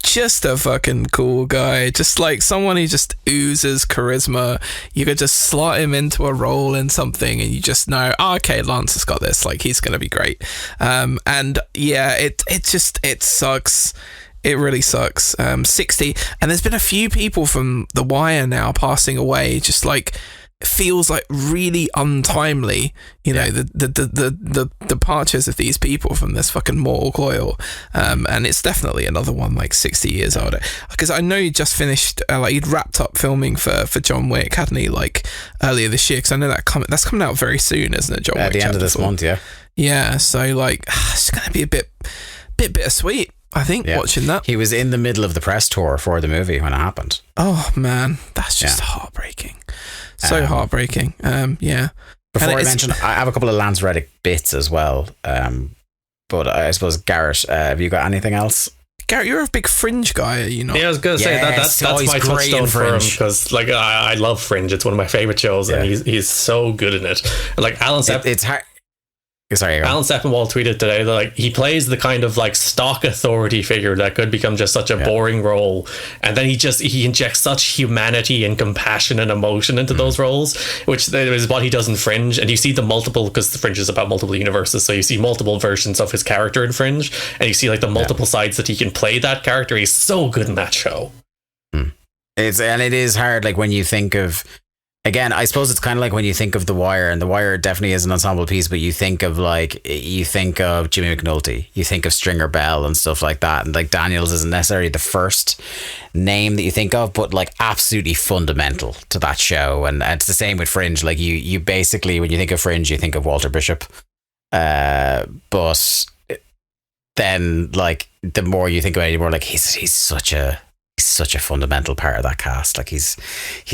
Just a fucking cool guy. Just like someone who just oozes charisma. You could just slot him into a role in something and you just know, oh, okay, Lance has got this. Like, he's going to be great. And yeah, it sucks. It really sucks. 60. And there's been a few people from The Wire now passing away. Just like, feels like really untimely, you know, the departures of these people from this fucking mortal coil, and it's definitely another one like 60 years older, because I know you just finished like you'd wrapped up filming for John Wick, hadn't he, like earlier this year, because I know that's coming out very soon, isn't it? John Wick at the end of this month. Yeah, so like it's gonna be a bit bittersweet, I think, watching that. He was in the middle of the press tour for the movie when it happened. Oh man, that's just heartbreaking. So heartbreaking. Yeah. Before I mention, I have a couple of Lance Reddick bits as well. But I suppose, Garrett, have you got anything else? Garrett, you're a big Fringe guy, are you not? Yeah, I was going to say that's my touchstone for him, because like I love Fringe. It's one of my favorite shows, and he's so good in it. And like Alan it's hard. Sorry, Alan Sepinwall tweeted today that like he plays the kind of like stock authority figure that could become just such a boring role, and then he injects such humanity and compassion and emotion into those roles, which is what he does in Fringe. And you see the multiple, because the Fringe is about multiple universes, so you see multiple versions of his character in Fringe, and you see like the multiple sides that he can play that character. He's so good in that show. It is hard, like when you think of, again, I suppose it's kind of like when you think of The Wire, and The Wire definitely is an ensemble piece, but you think of Jimmy McNulty, you think of Stringer Bell and stuff like that, and like Daniels isn't necessarily the first name that you think of, but like absolutely fundamental to that show. And it's the same with Fringe. Like you basically, when you think of Fringe, you think of Walter Bishop, but then like the more you think about it, you're more like he's such a fundamental part of that cast. Like he's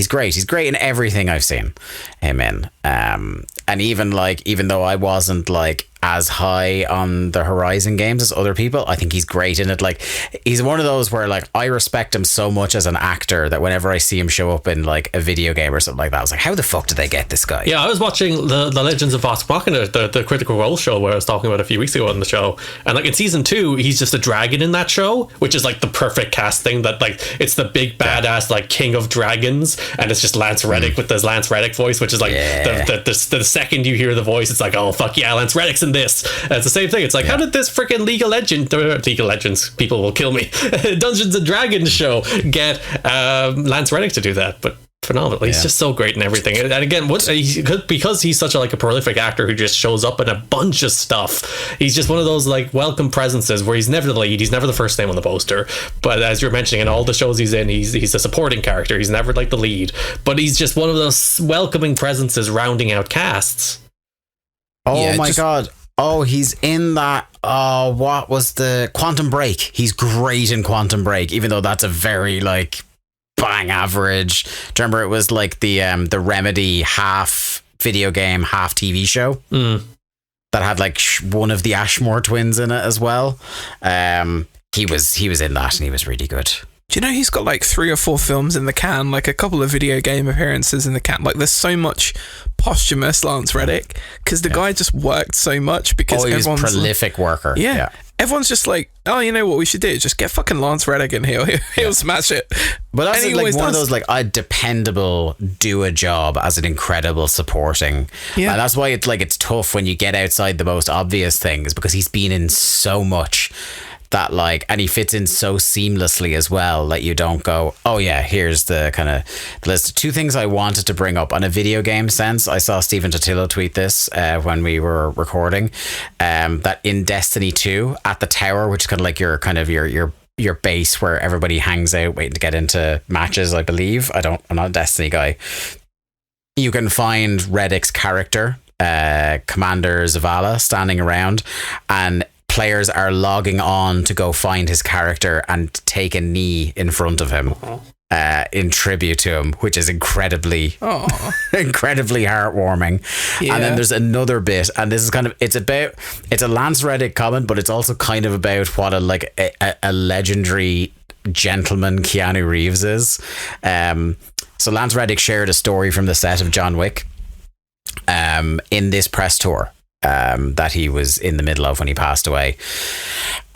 great. He's great in everything I've seen him in. And even though I wasn't like as high on the Horizon games as other people, I think he's great in it. Like he's one of those where like I respect him so much as an actor that whenever I see him show up in like a video game or something like that, I was like, how the fuck did they get this guy? Yeah, I was watching the Legends of Vox Machina, the Critical Role show where I was talking about a few weeks ago on the show, and like in season 2 he's just a dragon in that show, which is like the perfect casting. That like it's the big badass like king of dragons, and it's just Lance Reddick with his Lance Reddick voice, which is like the second you hear the voice, it's like, oh fuck yeah, Lance Reddick's in this. And it's the same thing. It's like, how did this freaking League of Legends, people will kill me, Dungeons and Dragons show get Lance Reddick to do that? But phenomenal. He's just so great in everything. And again, because he's such a prolific actor who just shows up in a bunch of stuff, he's just one of those like welcome presences where he's never the lead, he's never the first name on the poster, but as you're mentioning, in all the shows he's in, he's a supporting character. He's never like the lead, but he's just one of those welcoming presences rounding out casts. Oh my god, Oh, he's in that. Oh, what was the Quantum Break? He's great in Quantum Break, even though that's a very like bang average. Do you remember it was like the Remedy half video game, half TV show that had like one of the Ashmore twins in it as well. He was in that and he was really good. Do you know he's got like 3 or 4 films in the can, like a couple of video game appearances in the can? Like there's so much posthumous Lance Reddick because the guy just worked so much because he was a everyone's prolific worker. Yeah. Everyone's just like, oh, you know what we should do? Just get fucking Lance Reddick in here. He'll smash it. But that's like one of those like a dependable, do a job as an incredible supporting. Yeah. And that's why it's tough when you get outside the most obvious things because he's been in so much that like, and he fits in so seamlessly as well that you don't go, oh yeah, here's the kind of list. 2 things I wanted to bring up on a video game sense. I saw Stephen Totillo tweet this when we were recording, that in Destiny 2 at the tower, which is kind of like your base where everybody hangs out waiting to get into matches, I believe. I'm not a Destiny guy. You can find Reddick's character, Commander Zavala, standing around, and players are logging on to go find his character and take a knee in front of him in tribute to him, which is incredibly heartwarming. Yeah. And then there's another bit, and this is kind of it's a Lance Reddick comment, but it's also kind of about what a legendary gentleman Keanu Reeves is. So Lance Reddick shared a story from the set of John Wick in this press tour that he was in the middle of when he passed away,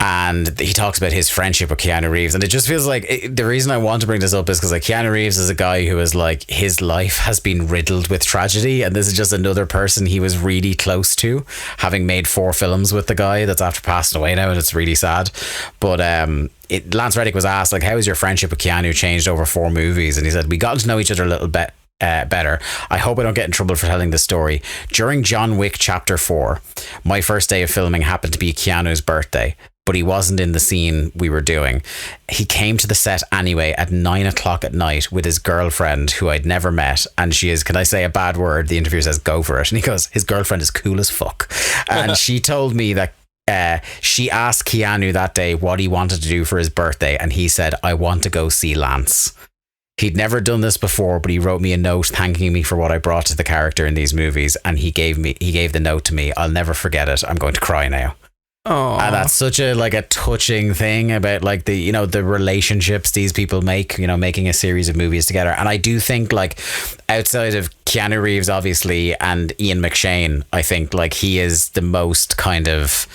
and he talks about his friendship with Keanu Reeves, and it just feels like the reason I want to bring this up is because like Keanu Reeves is a guy who is like, his life has been riddled with tragedy, and this is just another person he was really close to, having made 4 films with the guy that's after passing away now, and it's really sad. But Lance Reddick was asked like, how has your friendship with Keanu changed over 4 movies, and he said, we got to know each other a little bit better. I hope I don't get in trouble for telling this story. During John Wick Chapter 4, my first day of filming happened to be Keanu's birthday, but he wasn't in the scene we were doing. He came to the set anyway at 9 o'clock at night with his girlfriend, who I'd never met, and she is, can I say a bad word? The interviewer says, go for it. And he goes, his girlfriend is cool as fuck. And she told me that she asked Keanu that day what he wanted to do for his birthday, and he said, I want to go see Lance. He'd never done this before, but he wrote me a note thanking me for what I brought to the character in these movies, and he gave the note to me. I'll never forget it. I'm going to cry now. Oh, and that's such a touching thing about like the relationships these people make, making a series of movies together. And I do think like outside of Keanu Reeves obviously and Ian McShane, I think like he is the most kind of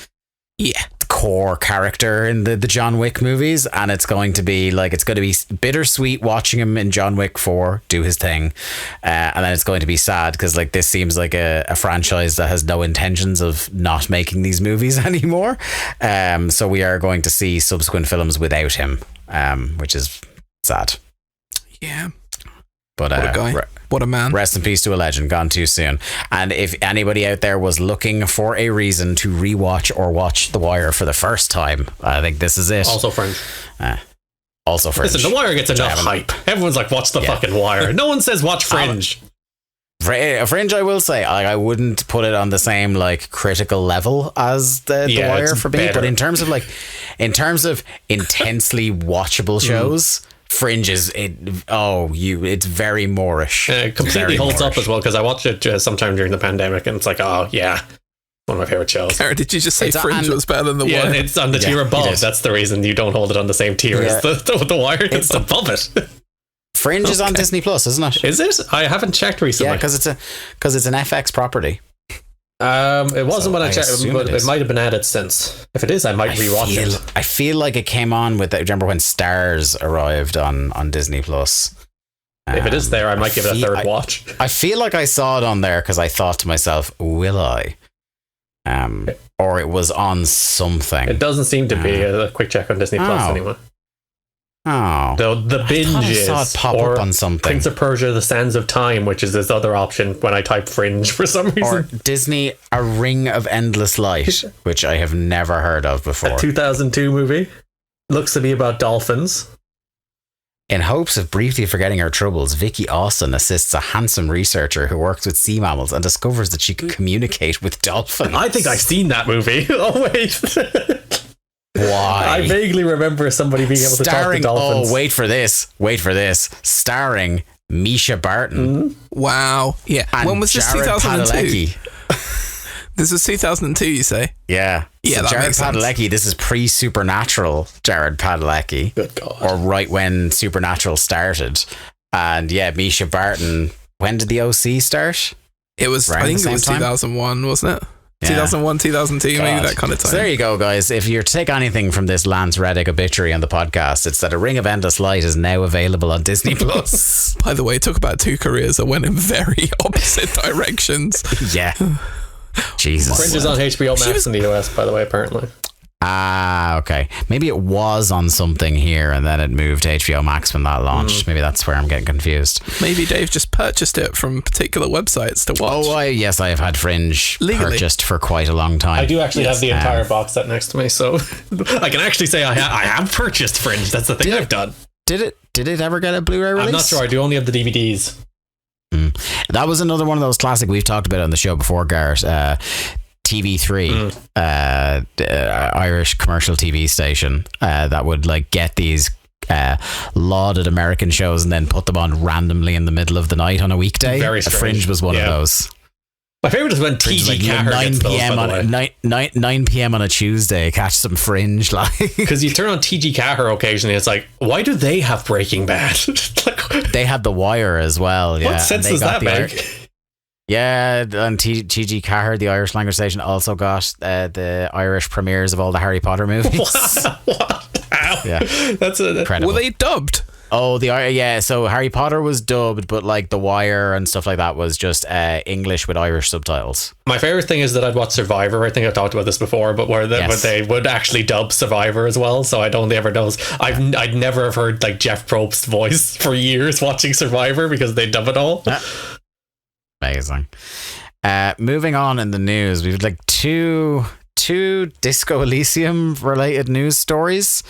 core character in the John Wick movies, and it's going to be bittersweet watching him in John Wick 4 do his thing, and then it's going to be sad because like this seems like a franchise that has no intentions of not making these movies anymore, so we are going to see subsequent films without him, which is sad. Yeah, but what a guy. What a man. Rest in peace to a legend, gone too soon. And if anybody out there was looking for a reason to rewatch or watch The Wire for the first time, I think this is it. Also Fringe. Listen, The Wire gets enough hype. Everyone's like, watch the fucking Wire. No one says watch Fringe. Fringe, I will say, I wouldn't put it on the same like critical level as the Wire for me. But in terms of intensely watchable shows, Fringe is it's very Moorish. It completely holds up as well, because I watched it sometime during the pandemic, and it's like, oh yeah, one of my favorite shows. Garrett, did you just say Fringe was better than The Wire? Yeah, it's on the tier above. That's the reason you don't hold it on the same tier as the Wire. It's above it. Fringe is on Disney Plus, isn't it? Is it? I haven't checked recently. Yeah, because it's an FX property. It wasn't when I checked, but it might have been added since. If it is, I might rewatch it. I feel like it came on with. Remember when Stars arrived on Disney Plus? If it is there, I might give it a third watch. I feel like I saw it on there because I thought to myself, "Will I?" Or it was on something. It doesn't seem to be a quick check on Disney Plus anyway. Oh, the binge is up on something. Prince of Persia: The Sands of Time, which is this other option when I type Fringe for some reason. Or Disney: A Ring of Endless Light, which I have never heard of before. A 2002 movie. Looks to be about dolphins. In hopes of briefly forgetting her troubles, Vicky Austin assists a handsome researcher who works with sea mammals and discovers that she can communicate with dolphins. I think I've seen that movie. Oh, wait. Why? I vaguely remember somebody being able to talk to dolphins. Oh, wait for this. Starring Misha Barton. Wow. Yeah. When was this? Jared 2002? Padalecki. This was 2002, you say? Yeah. Yeah, so that Jared makes sense. Padalecki, this is pre-Supernatural Jared Padalecki. Good God. Or right when Supernatural started. And yeah, Misha Barton. When did the OC start? It was, Around I think the it was same time? 2001, wasn't it? Yeah. 2001, 2002, maybe God. that kind of time. So there you go, guys. If you're to take anything from this Lance Reddick obituary on the podcast, it's that A Ring of Endless Light is now available on Disney Plus. By the way, talk about two careers that went in very opposite directions. Yeah. Jesus. Fringe is on HBO Max in the US, by the way, apparently. Ah, okay. Maybe it was on something here and then it moved to HBO Max when that launched. Maybe that's where I'm getting confused. Maybe Dave just purchased it from particular websites to watch. Oh, yes, I have had Fringe Legally. purchased for quite a long time. I do actually have the entire box set next to me, so I can actually say I have purchased Fringe. That's the thing I've done. Did it ever get a Blu-ray release? I'm not sure. I do only have the DVDs. That was another one of those classic we've talked about on the show before, Garrett. TV3, Irish commercial TV station that would like get these lauded American shows and then put them on randomly in the middle of the night on a weekday. Very strange. Fringe was one of those. My favorite is when TG Cahir 9 gets those, p.m. by the way. 9 p.m. on a Tuesday. Catch some Fringe, like Because you turn on TG Cahir occasionally, it's like, why do they have Breaking Bad? Like, they had The Wire as well. Yeah, what sense and they does got that the make? Yeah, and TG Cahir, the Irish language station, also got the Irish premieres of all the Harry Potter movies. What? How? Yeah, That's incredible. Were they dubbed? Oh, yeah. So Harry Potter was dubbed, but like The Wire and stuff like that was just English with Irish subtitles. My favorite thing is that I'd watch Survivor. I think I've talked about this before, but where they would actually dub Survivor as well. So I don't ever know. I'd never have heard like Jeff Probst's voice for years watching Survivor because they dub it all. Amazing. Moving on in the news, we've like two Disco Elysium related news stories.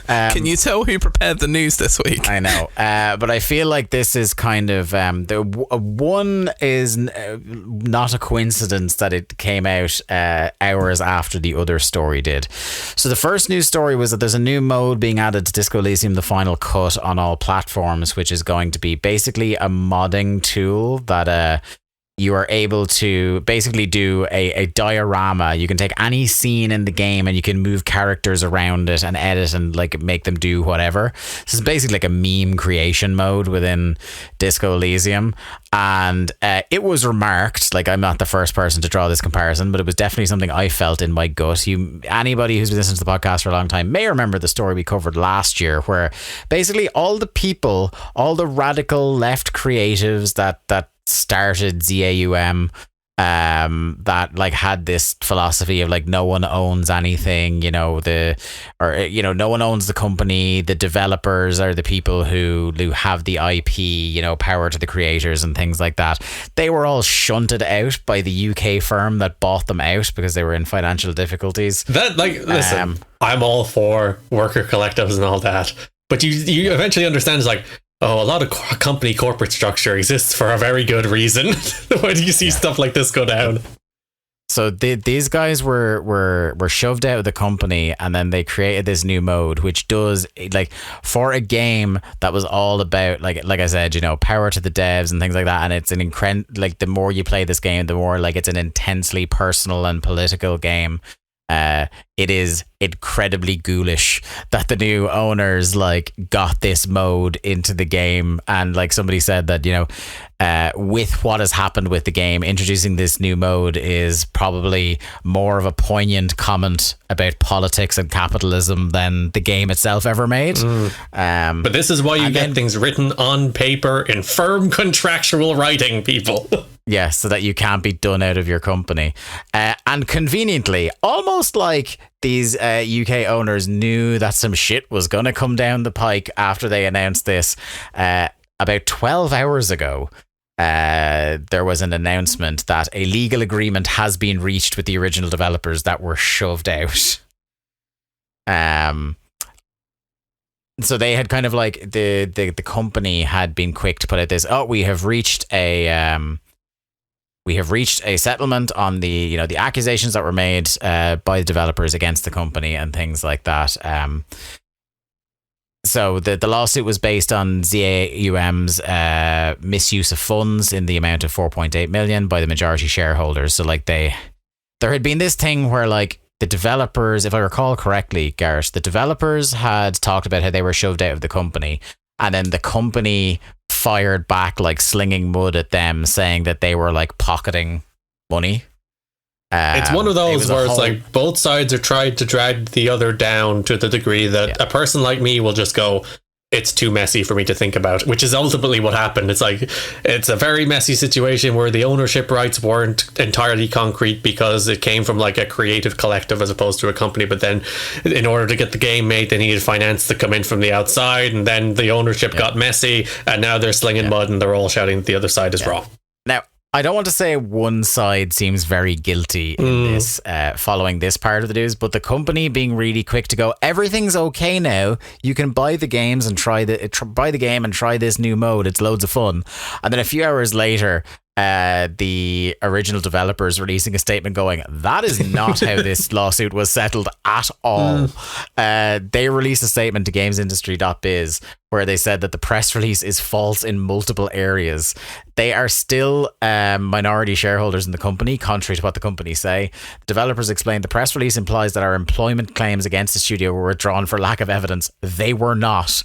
Can you tell who prepared the news this week? I know, but I feel like this is kind of one is not a coincidence that it came out hours after the other story did. So the first news story was that there's a new mode being added to Disco Elysium, the final cut, on all platforms, which is going to be basically a modding tool that you are able to basically do a diorama. You can take any scene in the game and you can move characters around it and edit and like make them do whatever. This is basically like a meme creation mode within Disco Elysium. And it was remarked, like I'm not the first person to draw this comparison, but it was definitely something I felt in my gut. Anybody who's been listening to the podcast for a long time may remember the story we covered last year, where basically all the radical left creatives that started ZAUM, that like had this philosophy of like no one owns anything, no one owns the company. The developers are the people who have the IP, power to the creators and things like that. They were all shunted out by the UK firm that bought them out because they were in financial difficulties. That listen, I'm all for worker collectives and all that, but you eventually understand it's like, oh, a lot of company corporate structure exists for a very good reason. Why do you see stuff like this go down? So these guys were shoved out of the company, and then they created this new mode, which does, like, for a game that was all about, like I said, power to the devs and things like that. And it's the more you play this game, the more like it's an intensely personal and political game. It is incredibly ghoulish that the new owners like got this mode into the game, and like somebody said that with what has happened with the game, introducing this new mode is probably more of a poignant comment about politics and capitalism than the game itself ever made. But this is why you get things written on paper in firm contractual writing, people. Yeah, so that you can't be done out of your company. And conveniently, almost like these UK owners knew that some shit was going to come down the pike after they announced this. About 12 hours ago, there was an announcement that a legal agreement has been reached with the original developers that were shoved out. so they had kind of like the company had been quick to put out this, we have reached a settlement on the the accusations that were made by the developers against the company and things like that. So the lawsuit was based on ZAUM's misuse of funds in the amount of 4.8 million by the majority shareholders. So like there had been this thing where like the developers, if I recall correctly, Garrett, the developers had talked about how they were shoved out of the company, and then the company fired back like slinging mud at them, saying that they were like pocketing money. It's one of those where it's like both sides are trying to drag the other down to the degree that a person like me will just go, it's too messy for me to think about, which is ultimately what happened. It's like, it's a very messy situation where the ownership rights weren't entirely concrete because it came from like a creative collective as opposed to a company. But then in order to get the game made, they needed finance to come in from the outside, and then the ownership got messy, and now they're slinging mud and they're all shouting that the other side is wrong. Now, I don't want to say one side seems very guilty in this, following this part of the news, but the company being really quick to go, everything's okay now. You can buy the games and buy the game and try this new mode. It's loads of fun. And then a few hours later, the original developers releasing a statement going, that is not how this lawsuit was settled at all. They released a statement to gamesindustry.biz where they said that the press release is false in multiple areas. They are still minority shareholders in the company, contrary to what the company say. The developers explained the press release implies that our employment claims against the studio were withdrawn for lack of evidence. They were not.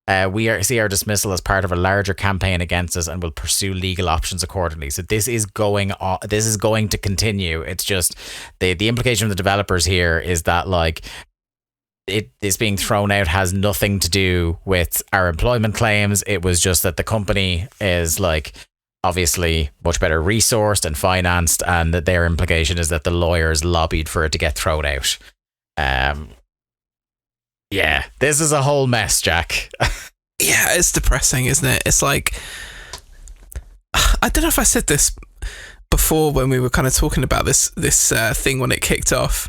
We see our dismissal as part of a larger campaign against us and will pursue legal options accordingly. So this is going on. This is going to continue. It's just the implication of the developers here is that like it is being thrown out has nothing to do with our employment claims. It was just that the company is like obviously much better resourced and financed, and that their implication is that the lawyers lobbied for it to get thrown out. Yeah, this is a whole mess, Jack. Yeah, it's depressing, isn't it? It's like, I don't know if I said this before when we were kind of talking about this thing when it kicked off,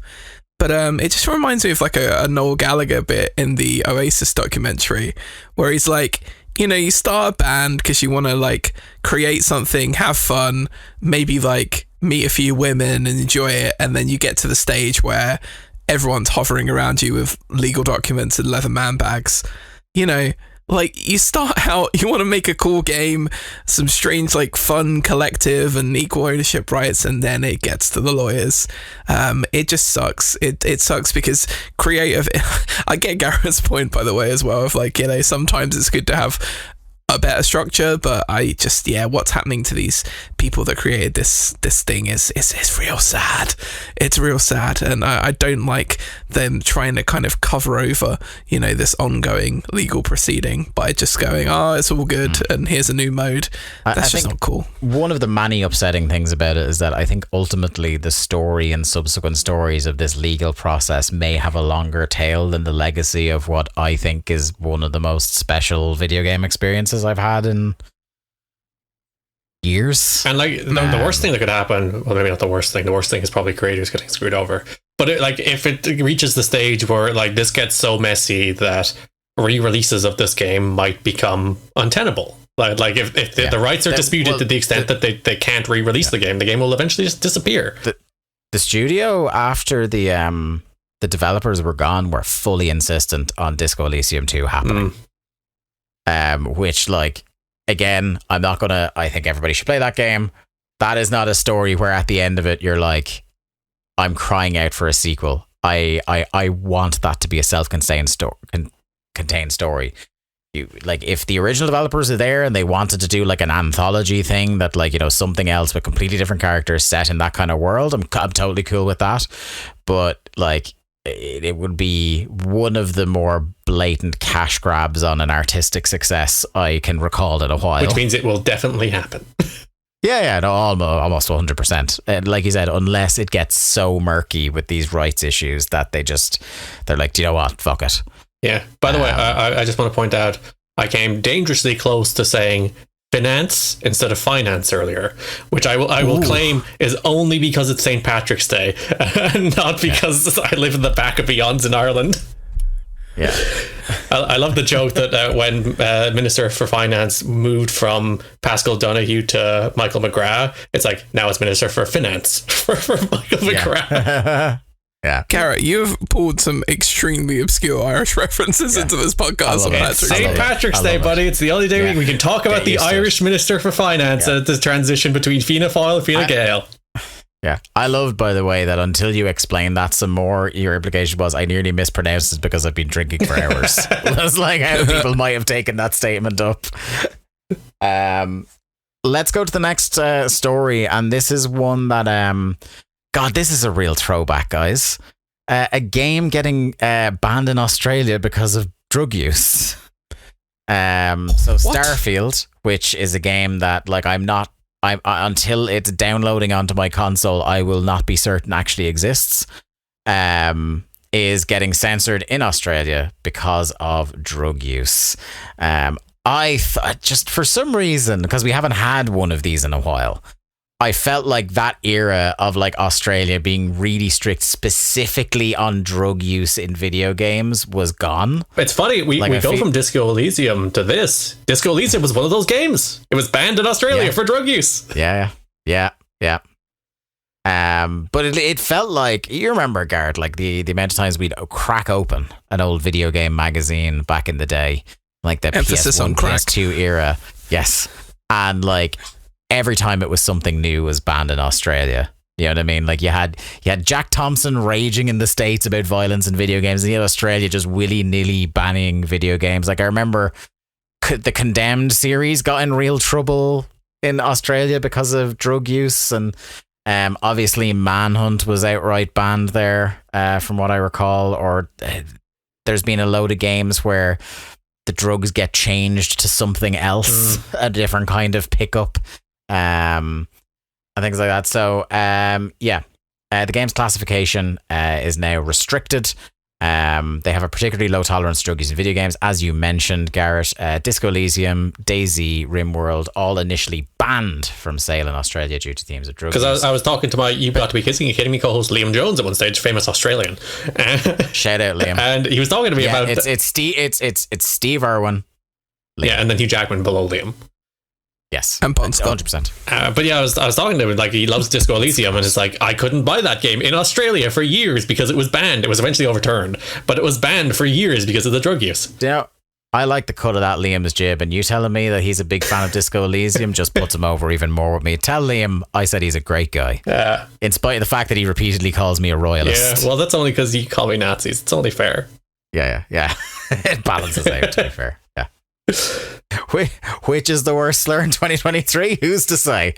but it just reminds me of like a Noel Gallagher bit in the Oasis documentary where he's like, you start a band because you want to like create something, have fun, maybe like meet a few women and enjoy it, and then you get to the stage where everyone's hovering around you with legal documents and leather man bags. Like you start out, you want to make a cool game, some strange like fun collective and equal ownership rights, and then it gets to the lawyers. It just sucks. It sucks because creative. I get Garrett's point, by the way, as well, of like, sometimes it's good to have a better structure, but I just, what's happening to these people that created this thing is real sad. It's real sad, and I don't like them trying to kind of cover over this ongoing legal proceeding by just going, it's all good and here's a new mode. That's just not cool. One of the many upsetting things about it is that I think ultimately the story and subsequent stories of this legal process may have a longer tail than the legacy of what I think is one of the most special video game experiences I've had in years. And like the worst thing that could happen, well, maybe not the worst thing is probably creators getting screwed over, but if it reaches the stage where like this gets so messy that re-releases of this game might become untenable, like if the rights are disputed to the extent that they can't re-release the game will eventually just disappear. The studio, after the developers were gone, were fully insistent on Disco Elysium 2 happening. Which, like, again, I think everybody should play that game. That is not a story where at the end of it you're like, I'm crying out for a sequel. I want that to be a self-contained contained story. If the original developers are there and they wanted to do like an anthology thing that like, something else with completely different characters set in that kind of world, I'm totally cool with that. But like, it would be one of the more blatant cash grabs on an artistic success I can recall in a while. Which means it will definitely happen. Yeah, no, almost 100%. And like you said, unless it gets so murky with these rights issues that they're like, do you know what? Fuck it. Yeah. By the way, I just want to point out, I came dangerously close to saying finance instead of finance earlier, which I will claim is only because it's St. Patrick's Day and not because I live in the back of Beyonds in Ireland. Yeah. I love the joke that when Minister for Finance moved from Pascal Donahue to Michael McGrath, it's like, now it's Minister for Finance for Michael McGrath. Yeah. Garrett, you've pulled some extremely obscure Irish references into this podcast. St. Patrick's Day, buddy. It's the only day we can talk about the Irish Minister for Finance at the transition between Fianna Fáil and Fine Gael. Yeah, I loved, by the way, that until you explained that some more, your implication was I nearly mispronounced it because I've been drinking for hours. That's like how people might have taken that statement up. Let's go to the next story, and this is one that, God, this is a real throwback, guys. A game getting banned in Australia because of drug use. Starfield, which is a game that, like, until it's downloading onto my console, I will not be certain actually exists, is getting censored in Australia because of drug use. I just for some reason, because we haven't had one of these in a while, I felt like that era of like Australia being really strict specifically on drug use in video games was gone. It's funny, we go from Disco Elysium to this. Disco Elysium was one of those games. It was banned in Australia for drug use. Yeah. But it felt like, you remember, Garrett, like the amount of times we'd crack open an old video game magazine back in the day, like the emphasis PS1, on crack. PS2 era. Yes. And like every time it was something new was banned in Australia. You know what I mean? Like you had Jack Thompson raging in the States about violence in video games, and you had Australia just willy-nilly banning video games. Like I remember the Condemned series got in real trouble in Australia because of drug use, and obviously Manhunt was outright banned there, from what I recall. Or there's been a load of games where the drugs get changed to something else, a different kind of pickup. And things like that. So the game's classification is now restricted. They have a particularly low tolerance to drug use in video games, as you mentioned, Garrett. Disco Elysium, DayZ, RimWorld, all initially banned from sale in Australia due to themes of drug use. Because I was talking to my You Got to Be Kissing You Kidding Me co-host Liam Jones at one stage, famous Australian. Shout out, Liam. And he was talking to me about it's Steve Irwin. Liam. Yeah, and then Hugh Jackman below Liam. Yes, and Pons 100%. But yeah, I was talking to him, like, he loves Disco Elysium, and it's like, I couldn't buy that game in Australia for years because it was banned. It was eventually overturned, but it was banned for years because of the drug use. Yeah, I like the cut of that Liam's jib, and you telling me that he's a big fan of Disco Elysium just puts him over even more with me. Tell Liam I said he's a great guy, in spite of the fact that he repeatedly calls me a royalist. Yeah, well, that's only because you call me Nazis. It's only fair. Yeah. It balances out, to be fair. Yeah. Which is the worst slur in 2023? Who's to say?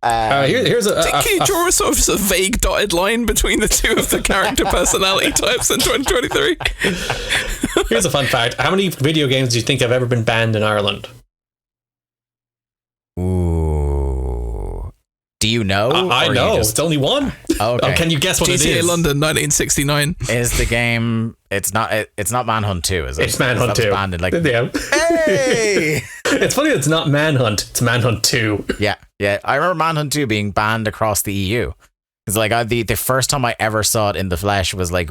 Here's can you draw a sort of vague dotted line between the two of the character personality types in 2023? Here's a fun fact. How many video games do you think have ever been banned in Ireland? Ooh. Do you know? I know. It's only one. Oh, okay. Can you guess what GTA it is? London 1969. Is the game... It's not Manhunt 2, is it? It's Manhunt 2. Yeah. Hey! It's funny it's not Manhunt. It's Manhunt 2. Yeah. I remember Manhunt 2 being banned across the EU. It's like the first time I ever saw it in the flesh was like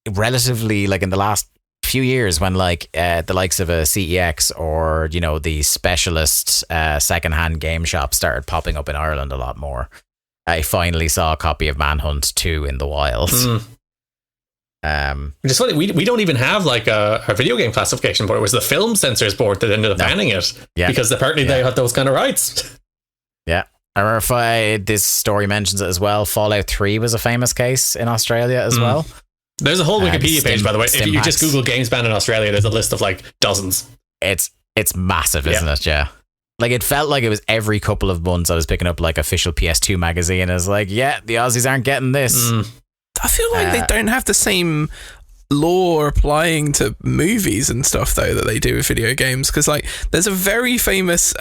relatively like in the last few years when like the likes of a CEX or, you know, the specialist secondhand game shop started popping up in Ireland a lot more. I finally saw a copy of Manhunt 2 in the wild. Which is funny, we don't even have like a video game classification board. It was the film censors board that ended up banning it. Yeah. Because apparently they had those kind of rights. Yeah. I remember this story mentions it as well. Fallout 3 was a famous case in Australia as well. There's a whole Wikipedia page, by the way. If you just Google games banned in Australia, there's a list of like dozens. It's massive, isn't it? Yeah. Like it felt like it was every couple of months I was picking up like official PS2 magazine. I was like, yeah, the Aussies aren't getting this. I feel like they don't have the same law applying to movies and stuff though that they do with video games, because like there's a very famous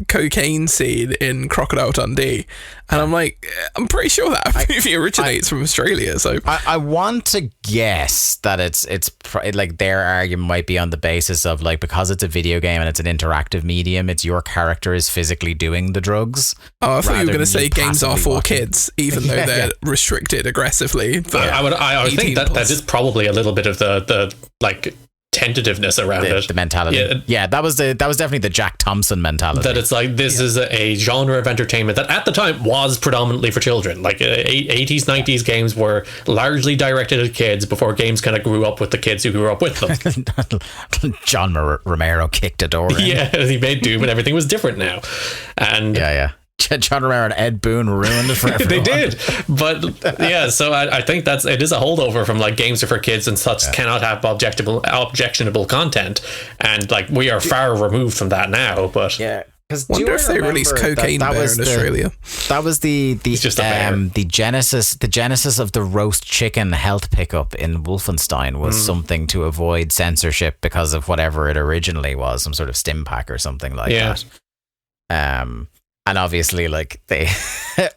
cocaine scene in Crocodile Dundee, And I'm like, I'm pretty sure that movie originates from Australia. So I want to guess that it's like their argument might be on the basis of like, because it's a video game and it's an interactive medium, it's your character is physically doing the drugs. Oh, I thought you were going to say games are for kids, even though they're restricted aggressively. I would think that is probably a little bit of the like tentativeness around it, the mentality. Yeah, that was definitely the Jack Thompson mentality. That it's like this is a genre of entertainment that at the time was predominantly for children. Like 80s, 90s games were largely directed at kids before games kind of grew up with the kids who grew up with them. John Romero kicked a door in. Yeah, he made Doom and everything was different now. And yeah. John Romero and Ed Boon ruined it for everyone. They did, but yeah. So I think it is a holdover from like games are for kids and such cannot have objectionable content, and like we are far removed from that now. But yeah, because wonder if they released Cocaine Bear in Australia. That was the genesis of the roast chicken health pickup in Wolfenstein was something to avoid censorship because of whatever it originally was, some sort of stim pack or something like that. And obviously, like they,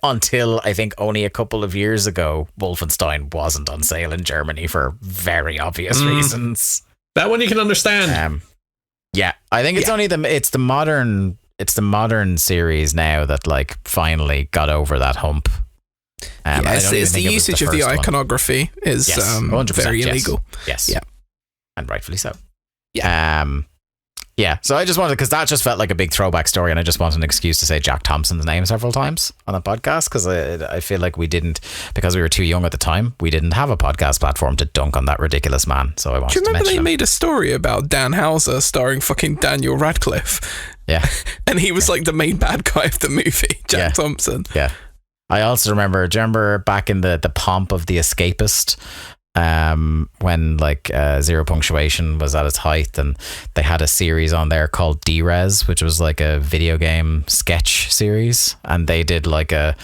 until I think only a couple of years ago, Wolfenstein wasn't on sale in Germany for very obvious reasons. That one you can understand. Yeah, I think it's only the modern series now that like finally got over that hump. It's the usage of the iconography is very illegal. Yes, yeah, and rightfully so. Yeah. Yeah, so I just wanted, because that just felt like a big throwback story, and I just wanted an excuse to say Jack Thompson's name several times on the podcast, because I feel like we didn't, because we were too young at the time, we didn't have a podcast platform to dunk on that ridiculous man, so I wanted to mention him. Do you remember they made a story about Dan Houser starring fucking Daniel Radcliffe? Yeah. And he was like the main bad guy of the movie, Jack Thompson. Yeah. I also remember back in the pomp of The Escapist, when like Zero Punctuation was at its height, and they had a series on there called D-Res, which was like a video game sketch series, and they did like a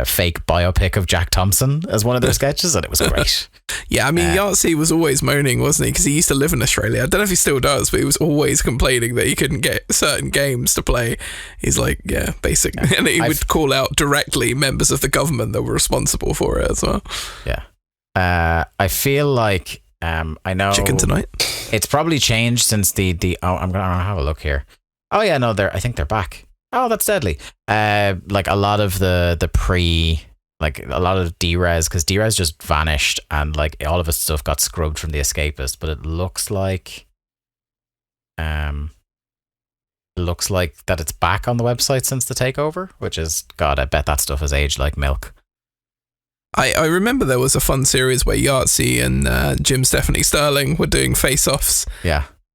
fake biopic of Jack Thompson as one of their sketches, and it was great. Yeah, I mean, Yahtzee was always moaning, wasn't he? Because he used to live in Australia. I don't know if he still does, but he was always complaining that he couldn't get certain games to play. He's like, basically. And he would call out directly members of the government that were responsible for it as well. Yeah. I feel like I know Chicken Tonight. It's probably changed since the I'm gonna have a look here. Oh yeah, no, I think they're back. Oh, that's deadly. Like a lot of the pre, like a lot of D-Res, because D-Res just vanished, and like all of its stuff got scrubbed from The Escapist. But it looks like that it's back on the website since the takeover, which is, God, I bet that stuff has aged like milk. I remember there was a fun series where Yahtzee and Jim Stephanie Sterling were doing face-offs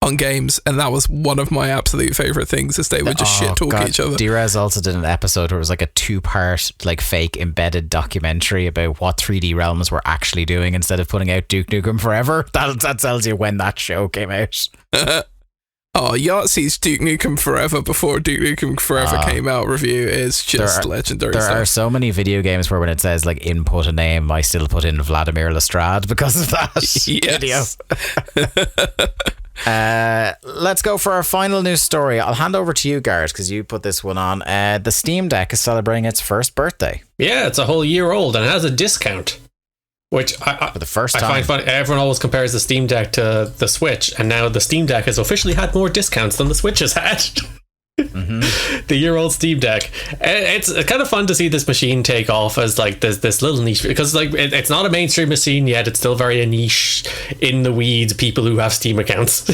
on games, and that was one of my absolute favourite things, as they would just shit-talk each other. D-Res also did an episode where it was like a 2-part like fake embedded documentary about what 3D Realms were actually doing instead of putting out Duke Nukem Forever. That tells you when that show came out. Yahtzee's Duke Nukem Forever before Duke Nukem Forever came out review is just legendary. There are so many video games where when it says like input a name, I still put in Vladimir Lestrade because of that video. Let's go for our final news story. I'll hand over to you, Garrett, because you put this one on. The Steam Deck is celebrating its first birthday. Yeah, it's a whole year old and it has a discount. Which for the first time. I find funny. Everyone always compares the Steam Deck to the Switch, and now the Steam Deck has officially had more discounts than the Switch has had. The year-old Steam Deck. It's kind of fun to see this machine take off as like this little niche, because like it's not a mainstream machine yet. It's still very a niche, in the weeds, people who have Steam accounts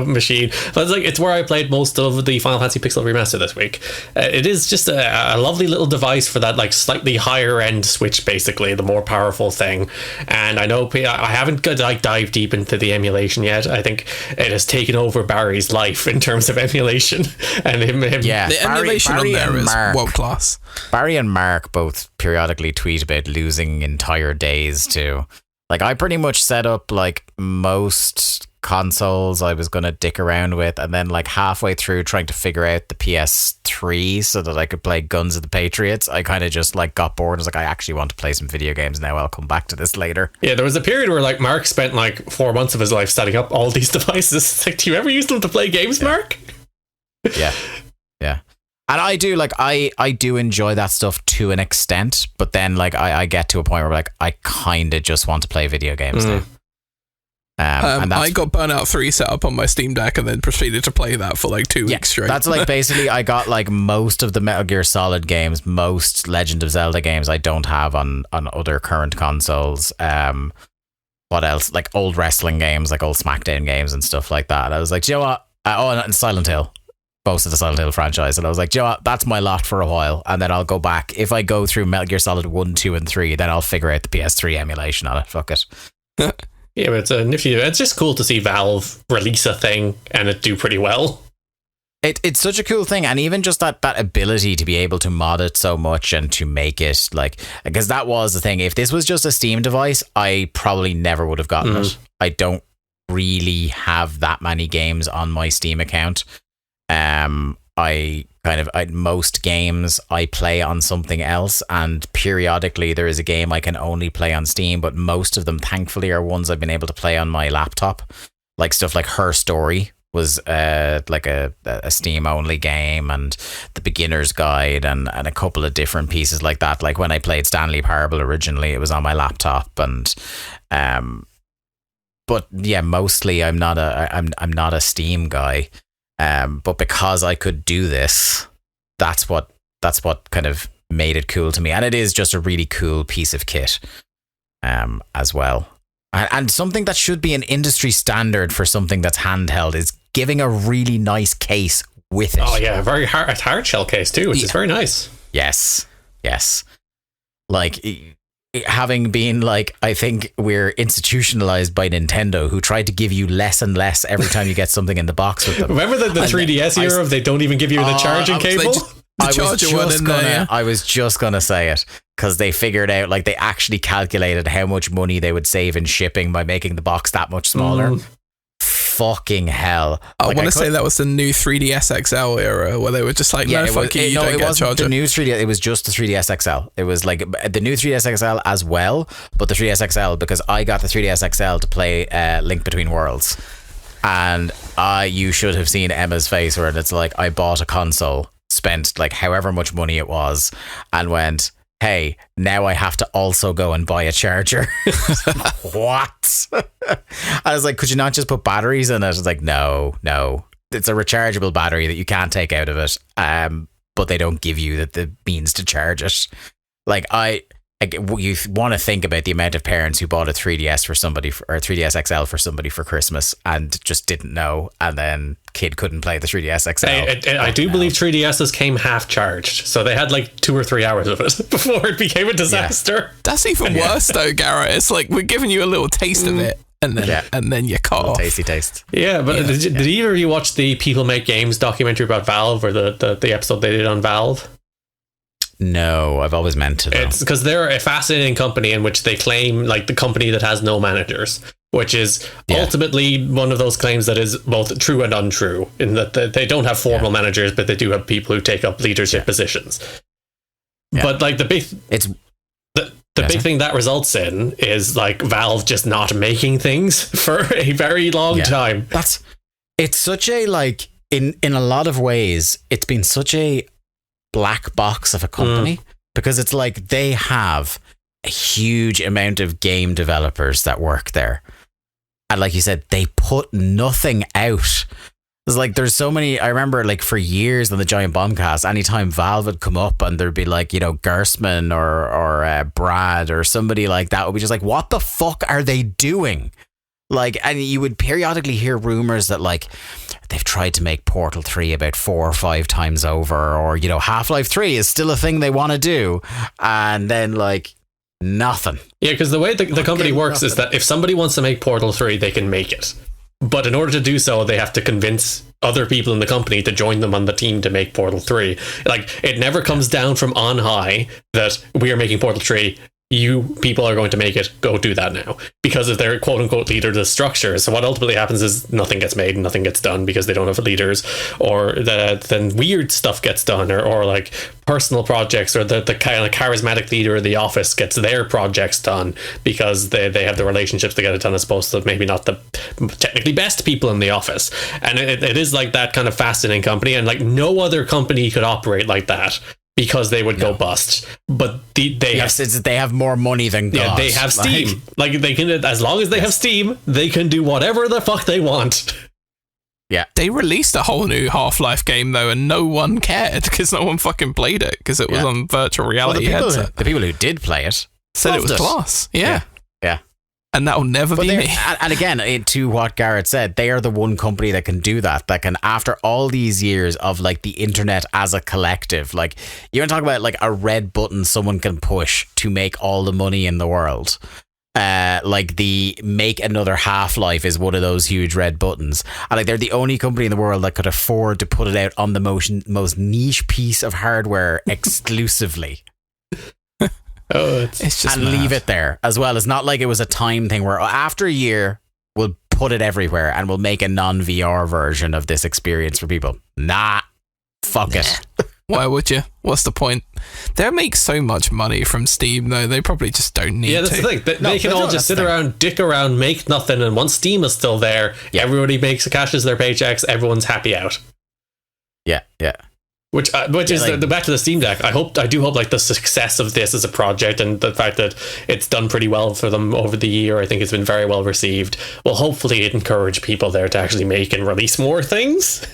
machine. But it's where I played most of the Final Fantasy Pixel Remaster this week. It is just a lovely little device for that like slightly higher end Switch, basically the more powerful thing. And I know I haven't dived deep into the emulation yet. I think it has taken over Barry's life in terms of emulation. And him. Yeah, the emulation on there is world class. Barry and Mark both periodically tweet about losing entire days to, like, I pretty much set up like most consoles I was going to dick around with, and then like halfway through trying to figure out the PS3 so that I could play Guns of the Patriots, I kind of just like got bored and was like, I actually want to play some video games now. I'll come back to this later. Yeah, there was a period where like Mark spent like 4 months of his life setting up all these devices. It's like, do you ever use them to play games, Mark? Yeah. And I do like I do enjoy that stuff to an extent, but then like I get to a point where like I kind of just want to play video games now. And I got Burnout 3 set up on my Steam Deck and then proceeded to play that for like 2 weeks straight. That's like basically I got like most of the Metal Gear Solid games, most Legend of Zelda games I don't have on other current consoles. What else? Like old wrestling games, like old SmackDown games and stuff like that. I was like, do you know what? And Silent Hill. Most of the Silent Hill franchise. And I was like, do you know what? That's my lot for a while. And then I'll go back. If I go through Metal Gear Solid 1, 2, and 3, then I'll figure out the PS3 emulation on it. Fuck it. Yeah, but it's a nifty. It's just cool to see Valve release a thing and it do pretty well. It's such a cool thing, and even just that ability to be able to mod it so much and to make it like, because that was the thing. If this was just a Steam device, I probably never would have gotten it. I don't really have that many games on my Steam account. Most games I play on something else, and periodically there is a game I can only play on Steam, but most of them thankfully are ones I've been able to play on my laptop, like stuff like Her Story was like a Steam only game, and the Beginner's Guide and a couple of different pieces like that. Like when I played Stanley Parable originally, it was on my laptop, and but yeah, mostly I'm not a Steam guy. But because I could do this, that's what kind of made it cool to me, and it is just a really cool piece of kit, as well. And something that should be an industry standard for something that's handheld is giving a really nice case with it. Oh yeah, a hard shell case too, which is very nice. Yes. Like, having been like, I think we're institutionalized by Nintendo, who tried to give you less and less every time you get something in the box with them. Remember the 3DS era? They don't even give you the charging cable. I was just gonna say it, because they figured out, like, they actually calculated how much money they would save in shipping by making the box that much smaller. Fucking hell. I want to say that was the new 3DS XL era, where they were just like, no, fuck you, you don't get a charger. The new 3DS, it was just the 3DS XL. It was like the new 3DS XL as well, but the 3DS XL, because I got the 3DS XL to play Link Between Worlds. And you should have seen Emma's face where it's like, I bought a console, spent like however much money it was, and went, hey, now I have to also go and buy a charger. What? I was like, could you not just put batteries in it? I was like, no. It's a rechargeable battery that you can't take out of it. But they don't give you the means to charge it. Like, you want to think about the amount of parents who bought a 3DS for somebody, or a 3DS XL for somebody for Christmas, and just didn't know, and then kid couldn't play the 3DS XL. I do believe 3DSs came half charged, so they had like 2 or 3 hours of it before it became a disaster. Yeah. That's even worse though, Garrett. It's like, we're giving you a little taste of it, and then you cut off. Tasty taste. Yeah, but did either of you watch the People Make Games documentary about Valve, or the episode they did on Valve? No, I've always meant to, though. It's because they're a fascinating company in which they claim, like, the company that has no managers, which is ultimately one of those claims that is both true and untrue, in that they don't have formal managers, but they do have people who take up leadership positions. But like the big thing that results in is like Valve just not making things for a very long time. It's such a, like, in a lot of ways, it's been such a black box of a company, because it's like they have a huge amount of game developers that work there, and like you said, they put nothing out. It's like, there's so many. I remember, like, for years on the Giant Bombcast, anytime Valve would come up and there'd be like, you know, Gersman or Brad or somebody like that would be just like, what the fuck are they doing? Like, and you would periodically hear rumors that, like, they've tried to make Portal 3 about 4 or 5 times over, or, you know, Half-Life 3 is still a thing they want to do, and then, like, nothing. Yeah, because the way the company works is that if somebody wants to make Portal 3, they can make it. But in order to do so, they have to convince other people in the company to join them on the team to make Portal 3. Like, it never comes down from on high that we are making Portal 3. you people are going to make it, go do that now, because if they're quote unquote leader of the structure. So what ultimately happens is nothing gets made and nothing gets done because they don't have leaders, or then weird stuff gets done, or like personal projects, or the kind of charismatic leader of the office gets their projects done because they have the relationships to get it done, as opposed to maybe not the technically best people in the office. And it is like that kind of fascinating company, and like no other company could operate like that, because they would go bust. But they have more money than God. Yeah, they have Steam. Like they can, as long as they have Steam, they can do whatever the fuck they want. Yeah, they released a whole new Half-Life game though, and no one cared because no one fucking played it because it was on virtual reality headset. The people who did play it said it was class. Yeah. And that will never be me. And again, to what Garrett said, they are the one company that can do that. That can, after all these years of like the internet as a collective, like you want to talk about like a red button someone can push to make all the money in the world. Like the make another Half-Life is one of those huge red buttons. And like they're the only company in the world that could afford to put it out on the most niche piece of hardware exclusively. It's just and leave it there as well. It's not like it was a time thing where after a year we'll put it everywhere and we'll make a non-VR version of this experience for people. Nah, fuck it. Why would you? What's the point? They make so much money from Steam though, they probably just don't need to. Yeah, that's the thing. They can all just sit around, dick around, make nothing, and once Steam is still there, everybody cashes their paychecks, everyone's happy out. Yeah. Which is like, the back to the Steam Deck. I do hope like the success of this as a project, and the fact that it's done pretty well for them over the year. I think it's been very well received. Well, hopefully it encourage people there to actually make and release more things.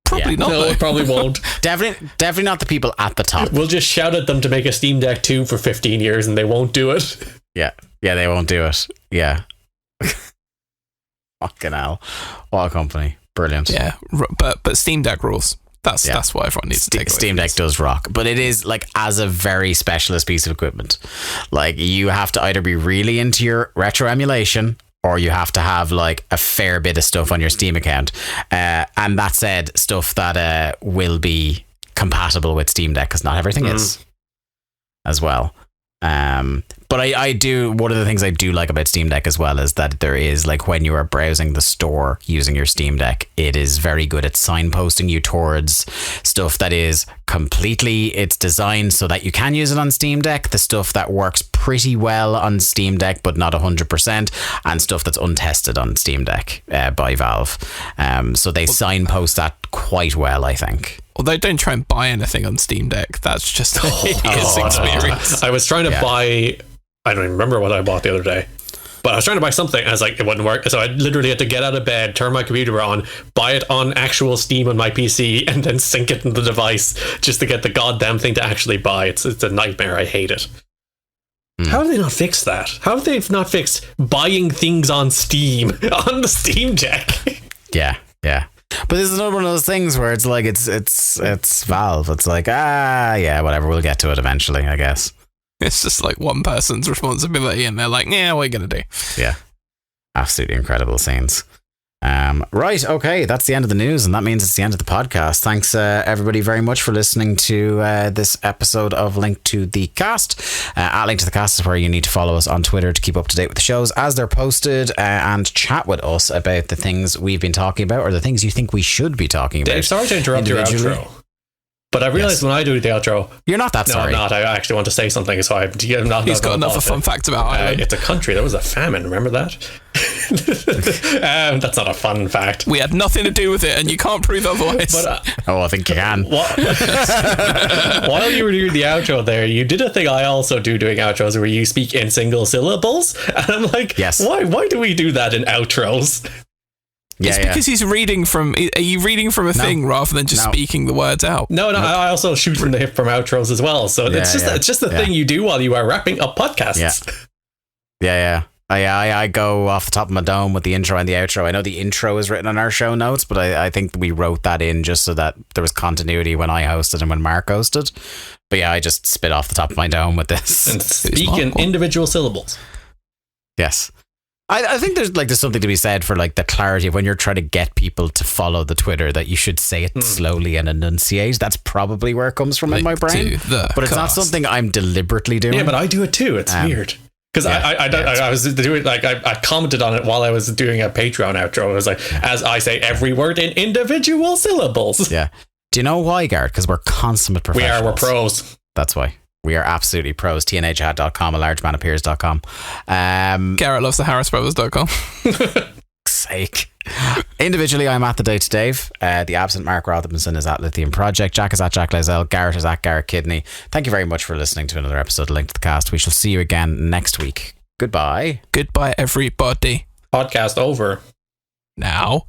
Probably not. No, it probably won't. Definitely not the people at the top. We'll just shout at them to make a Steam Deck 2 for 15 years, and they won't do it. Yeah, they won't do it. Yeah. Fucking hell! What a company! Brilliant. Yeah, but Steam Deck rules. That's what everyone needs to take away. Steam Deck does rock, but it is like as a very specialist piece of equipment. Like you have to either be really into your retro emulation, or you have to have like a fair bit of stuff on your Steam account. And that said, stuff that will be compatible with Steam Deck, because not everything is as well. But I do, one of the things I do like about Steam Deck as well is that there is, like, when you are browsing the store using your Steam Deck, it is very good at signposting you towards stuff that is completely, it's designed so that you can use it on Steam Deck, the stuff that works pretty well on Steam Deck but not 100%, and stuff that's untested on Steam Deck by Valve. So they signpost that quite well, I think. Although don't try and buy anything on Steam Deck. That's just a hideous experience. I was trying to buy, I don't even remember what I bought the other day, but I was trying to buy something and I was like, it wouldn't work. So I literally had to get out of bed, turn my computer on, buy it on actual Steam on my PC, and then sync it in the device just to get the goddamn thing to actually buy. It's a nightmare. I hate it. How have they not fixed that? How have they not fixed buying things on Steam on the Steam Deck? Yeah. But this is another one of those things where it's like it's Valve. It's like, whatever, we'll get to it eventually, I guess. It's just like one person's responsibility, and they're like, yeah, what are you gonna do? Yeah. Absolutely incredible scenes. Right, okay, that's the end of the news, and that means it's the end of the podcast. Thanks everybody very much for listening to this episode of Link to the Cast. At Link to the Cast is where you need to follow us on Twitter to keep up to date with the shows as they're posted, and chat with us about the things we've been talking about, or the things you think we should be talking about. Dave, sorry to interrupt your outro, but I realised when I do the outro, you're not that sorry. No, I'm not. I actually want to say something, so I'm not. He's got another fun fact about Ireland. It's a country. There was a famine. Remember that? That's not a fun fact. We had nothing to do with it, and you can't prove otherwise. But, I think you can. While you were doing the outro there, you did a thing I also do doing outros where you speak in single syllables, and I'm like, yes. Why do we do that in outros? It's because he's reading from. Are you reading from a thing rather than just speaking the words out? No. I also shoot from the hip from outros as well. So it's just a thing you do while you are wrapping up podcasts. Yeah. I go off the top of my dome with the intro and the outro. I know the intro is written on our show notes, but I think we wrote that in just so that there was continuity when I hosted and when Mark hosted. But yeah, I just spit off the top of my dome with this. And speak in individual syllables. Yes. I think there's something to be said for like the clarity of when you're trying to get people to follow the Twitter, that you should say it slowly and enunciate. That's probably where it comes from in my brain. But it's not something I'm deliberately doing. Yeah, but I do it too. It's weird. Because I was doing, like, I commented on it while I was doing a Patreon outro. I was like, as I say every word in individual syllables. Yeah. Do you know why, Garrett? Because we're consummate professionals. We're pros. That's why. We are absolutely pros. tnhad.com, alargemanappears.com. Garrett loves the harrisbrothers.com. Sake. Individually, I'm at the Day to Dave. The absent Mark Rotherson is at Lithium Project. Jack is at Jack Lizell. Garrett is at Garrett Kidney. Thank you very much for listening to another episode of Link to the Cast. We shall see you again next week. Goodbye. Goodbye, everybody. Podcast over. Now.